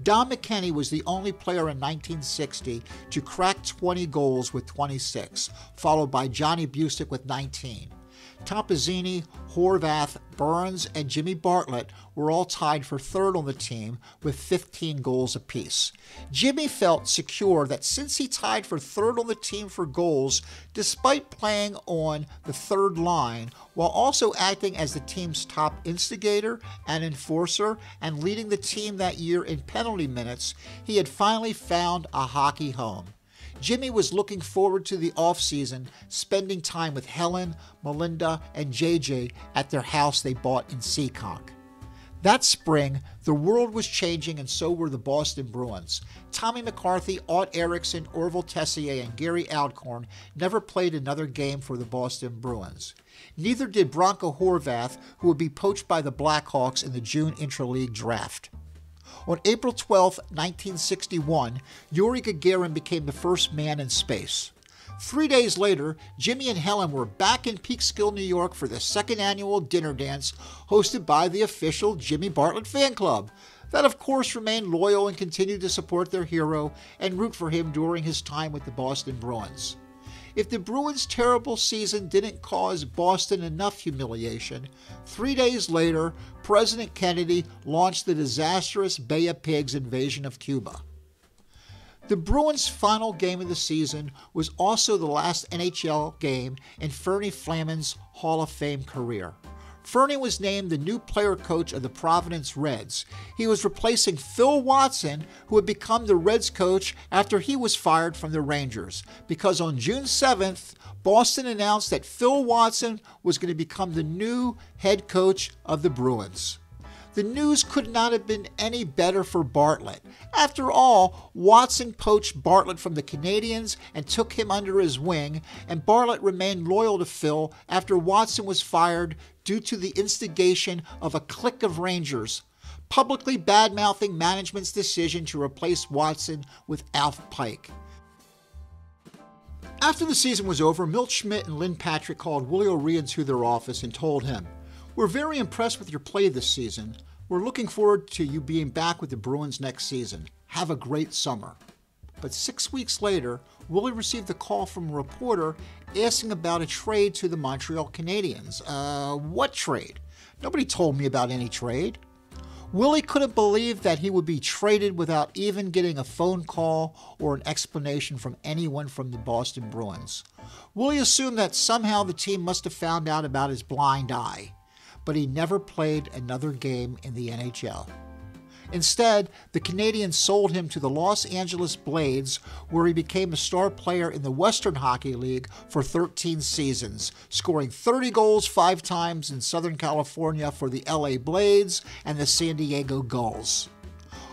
Don McKenney was the only player in 1960 to crack 20 goals with 26, followed by Johnny Bucyk with 19. Toppazzini, Horvath, Burns, and Jimmy Bartlett were all tied for third on the team with 15 goals apiece. Jimmy felt secure that since he tied for third on the team for goals, despite playing on the third line, while also acting as the team's top instigator and enforcer and leading the team that year in penalty minutes, he had finally found a hockey home. Jimmy was looking forward to the off-season, spending time with Helen, Melinda, and JJ at their house they bought in Seekonk. That spring, the world was changing and so were the Boston Bruins. Tommy McCarthy, Ott Eriksson, Orville Tessier, and Gary Alcorn never played another game for the Boston Bruins. Neither did Bronco Horvath, who would be poached by the Blackhawks in the June intra-league draft. On April 12, 1961, Yuri Gagarin became the first man in space. 3 days later, Jimmy and Helen were back in Peekskill, New York for the second annual dinner dance hosted by the official Jimmy Bartlett fan club. That, of course, remained loyal and continued to support their hero and root for him during his time with the Boston Bruins. If the Bruins' terrible season didn't cause Boston enough humiliation, 3 days later, President Kennedy launched the disastrous Bay of Pigs invasion of Cuba. The Bruins' final game of the season was also the last NHL game in Fernie Flaman's Hall of Fame career. Fernie was named the new player coach of the Providence Reds. He was replacing Phil Watson, who had become the Reds coach after he was fired from the Rangers, because on June 7th, Boston announced that Phil Watson was going to become the new head coach of the Bruins. The news could not have been any better for Bartlett. After all, Watson poached Bartlett from the Canadiens and took him under his wing, and Bartlett remained loyal to Phil after Watson was fired due to the instigation of a clique of Rangers, publicly bad-mouthing management's decision to replace Watson with Alf Pike. After the season was over, Milt Schmidt and Lynn Patrick called Willie O'Ree into their office and told him, "We're very impressed with your play this season. We're looking forward to you being back with the Bruins next season. Have a great summer." But 6 weeks later, Willie received a call from a reporter asking about a trade to the Montreal Canadiens. What trade? Nobody told me about any trade. Willie couldn't believe that he would be traded without even getting a phone call or an explanation from anyone from the Boston Bruins. Willie assumed that somehow the team must have found out about his blind eye, but he never played another game in the NHL. Instead, the Canadiens sold him to the Los Angeles Blades, where he became a star player in the Western Hockey League for 13 seasons, scoring 30 goals 5 times in Southern California for the LA Blades and the San Diego Gulls.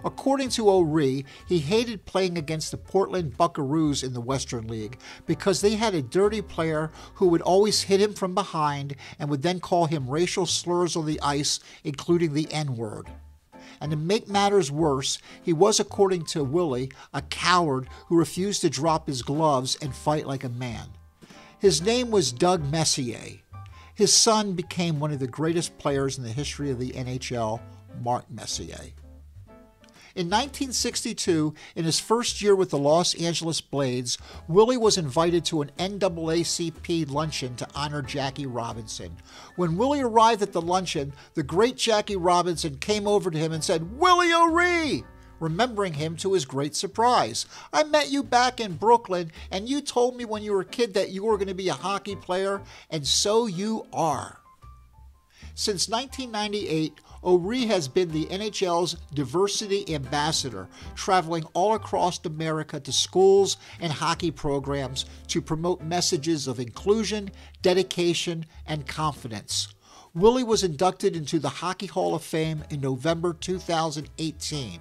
According to O'Ree, he hated playing against the Portland Buckaroos in the Western League because they had a dirty player who would always hit him from behind and would then call him racial slurs on the ice, including the N-word. And to make matters worse, he was, according to Willie, a coward who refused to drop his gloves and fight like a man. His name was Doug Messier. His son became one of the greatest players in the history of the NHL, Mark Messier. In 1962, in his first year with the Los Angeles Blades, Willie was invited to an NAACP luncheon to honor Jackie Robinson. When Willie arrived at the luncheon, the great Jackie Robinson came over to him and said, "Willie O'Ree!" remembering him to his great surprise. "I met you back in Brooklyn, and you told me when you were a kid that you were going to be a hockey player, and so you are." Since 1998, O'Ree has been the NHL's diversity ambassador, traveling all across America to schools and hockey programs to promote messages of inclusion, dedication, and confidence. Willie was inducted into the Hockey Hall of Fame in November 2018.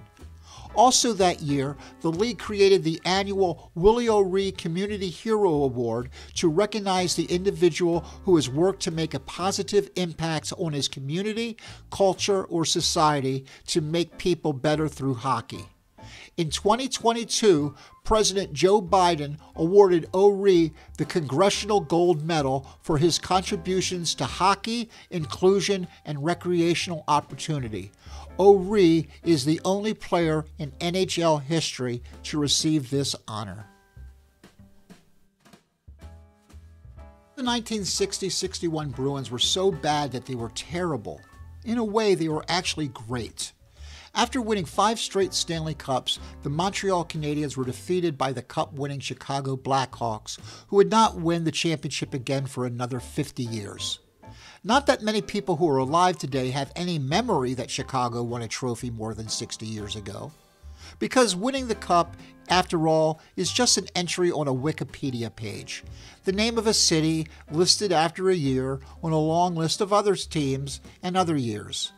Also that year, the league created the annual Willie O'Ree Community Hero Award to recognize the individual who has worked to make a positive impact on his community, culture, or society to make people better through hockey. In 2022, President Joe Biden awarded O'Ree the Congressional Gold Medal for his contributions to hockey, inclusion, and recreational opportunity. O'Ree is the only player in NHL history to receive this honor. The 1960-61 Bruins were so bad that they were terrible. In a way, they were actually great. After winning 5 straight Stanley Cups, the Montreal Canadiens were defeated by the Cup-winning Chicago Blackhawks, who would not win the championship again for another 50 years. Not that many people who are alive today have any memory that Chicago won a trophy more than 60 years ago. Because winning the Cup, after all, is just an entry on a Wikipedia page. The name of a city listed after a year on a long list of other teams and other years.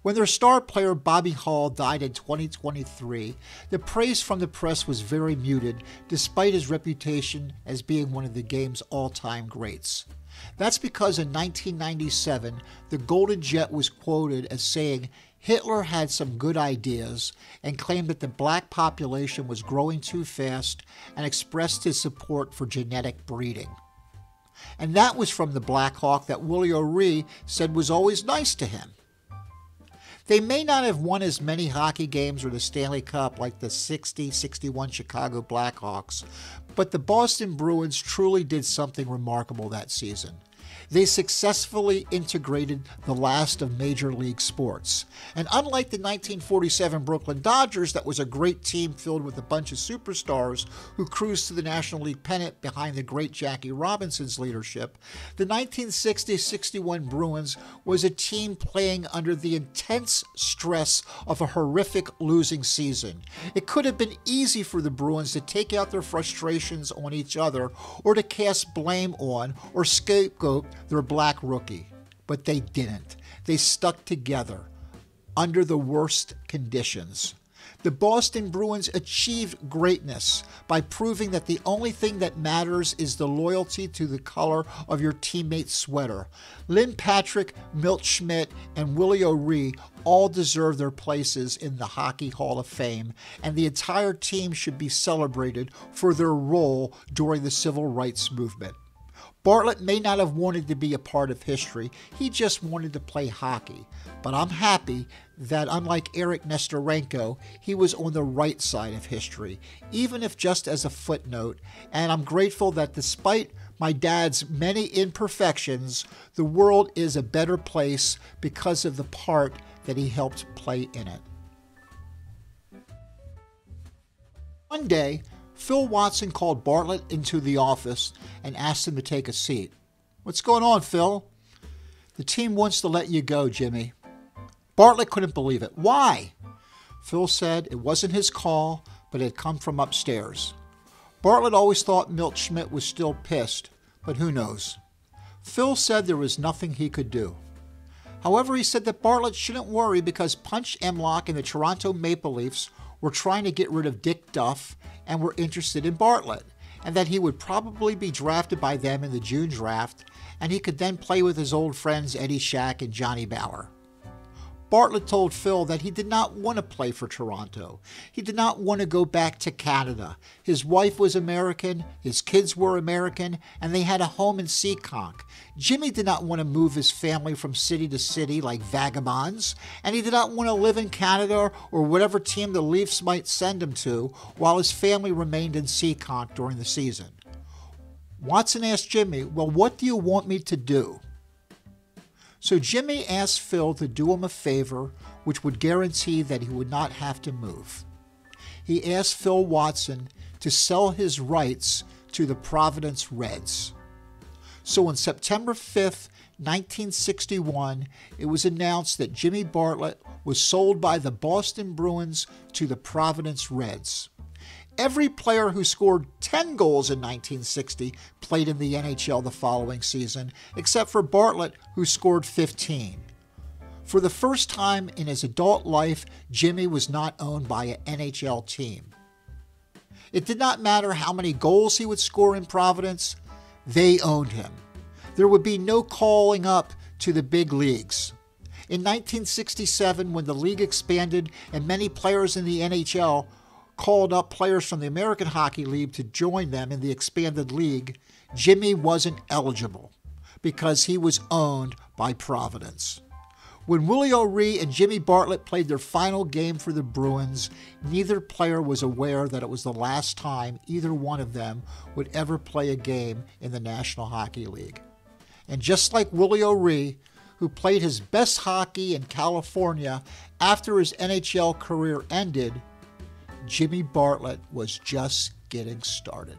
When their star player Bobby Hull died in 2023, the praise from the press was very muted, despite his reputation as being one of the game's all-time greats. That's because in 1997, the Golden Jet was quoted as saying Hitler had some good ideas and claimed that the black population was growing too fast and expressed his support for genetic breeding. And that was from the Black Hawk that Willie O'Ree said was always nice to him. They may not have won as many hockey games or the Stanley Cup like the 60-61 Chicago Blackhawks, but the Boston Bruins truly did something remarkable that season. They successfully integrated the last of Major League sports. And unlike the 1947 Brooklyn Dodgers, that was a great team filled with a bunch of superstars who cruised to the National League pennant behind the great Jackie Robinson's leadership, the 1960-61 Bruins was a team playing under the intense stress of a horrific losing season. It could have been easy for the Bruins to take out their frustrations on each other or to cast blame on or scapegoat their black rookie, but they didn't. They stuck together under the worst conditions. The Boston Bruins achieved greatness by proving that the only thing that matters is the loyalty to the color of your teammate's sweater. Lynn Patrick, Milt Schmidt, and Willie O'Ree all deserve their places in the Hockey Hall of Fame, and the entire team should be celebrated for their role during the Civil Rights Movement. Bartlett may not have wanted to be a part of history, he just wanted to play hockey. But I'm happy that unlike Eric Nestorenko, he was on the right side of history, even if just as a footnote, and I'm grateful that despite my dad's many imperfections, the world is a better place because of the part that he helped play in it. One day, Phil Watson called Bartlett into the office and asked him to take a seat. "What's going on, Phil?" "The team wants to let you go, Jimmy." Bartlett couldn't believe it. "Why?" Phil said it wasn't his call, but it had come from upstairs. Bartlett always thought Milt Schmidt was still pissed, but who knows. Phil said there was nothing he could do. However, he said that Bartlett shouldn't worry because Punch Emlock and the Toronto Maple Leafs were trying to get rid of Dick Duff and were interested in Bartlett, and that he would probably be drafted by them in the June draft, and he could then play with his old friends Eddie Shack and Johnny Bower. Bartlett told Phil that he did not want to play for Toronto. He did not want to go back to Canada. His wife was American, his kids were American, and they had a home in Seekonk. Jimmy did not want to move his family from city to city like vagabonds, and he did not want to live in Canada or whatever team the Leafs might send him to while his family remained in Seekonk during the season. Watson asked Jimmy, "Well, what do you want me to do?" So Jimmy asked Phil to do him a favor which would guarantee that he would not have to move. He asked Phil Watson to sell his rights to the Providence Reds. So on September 5th, 1961, it was announced that Jimmy Bartlett was sold by the Boston Bruins to the Providence Reds. Every player who scored 10 goals in 1960 played in the NHL the following season, except for Bartlett, who scored 15. For the first time in his adult life, Jimmy was not owned by an NHL team. It did not matter how many goals he would score in Providence, they owned him. There would be no calling up to the big leagues. In 1967, when the league expanded and many players in the NHL called up players from the American Hockey League to join them in the expanded league, Jimmy wasn't eligible because he was owned by Providence. When Willie O'Ree and Jimmy Bartlett played their final game for the Bruins, neither player was aware that it was the last time either one of them would ever play a game in the National Hockey League. And just like Willie O'Ree, who played his best hockey in California after his NHL career ended, Jimmy Bartlett was just getting started.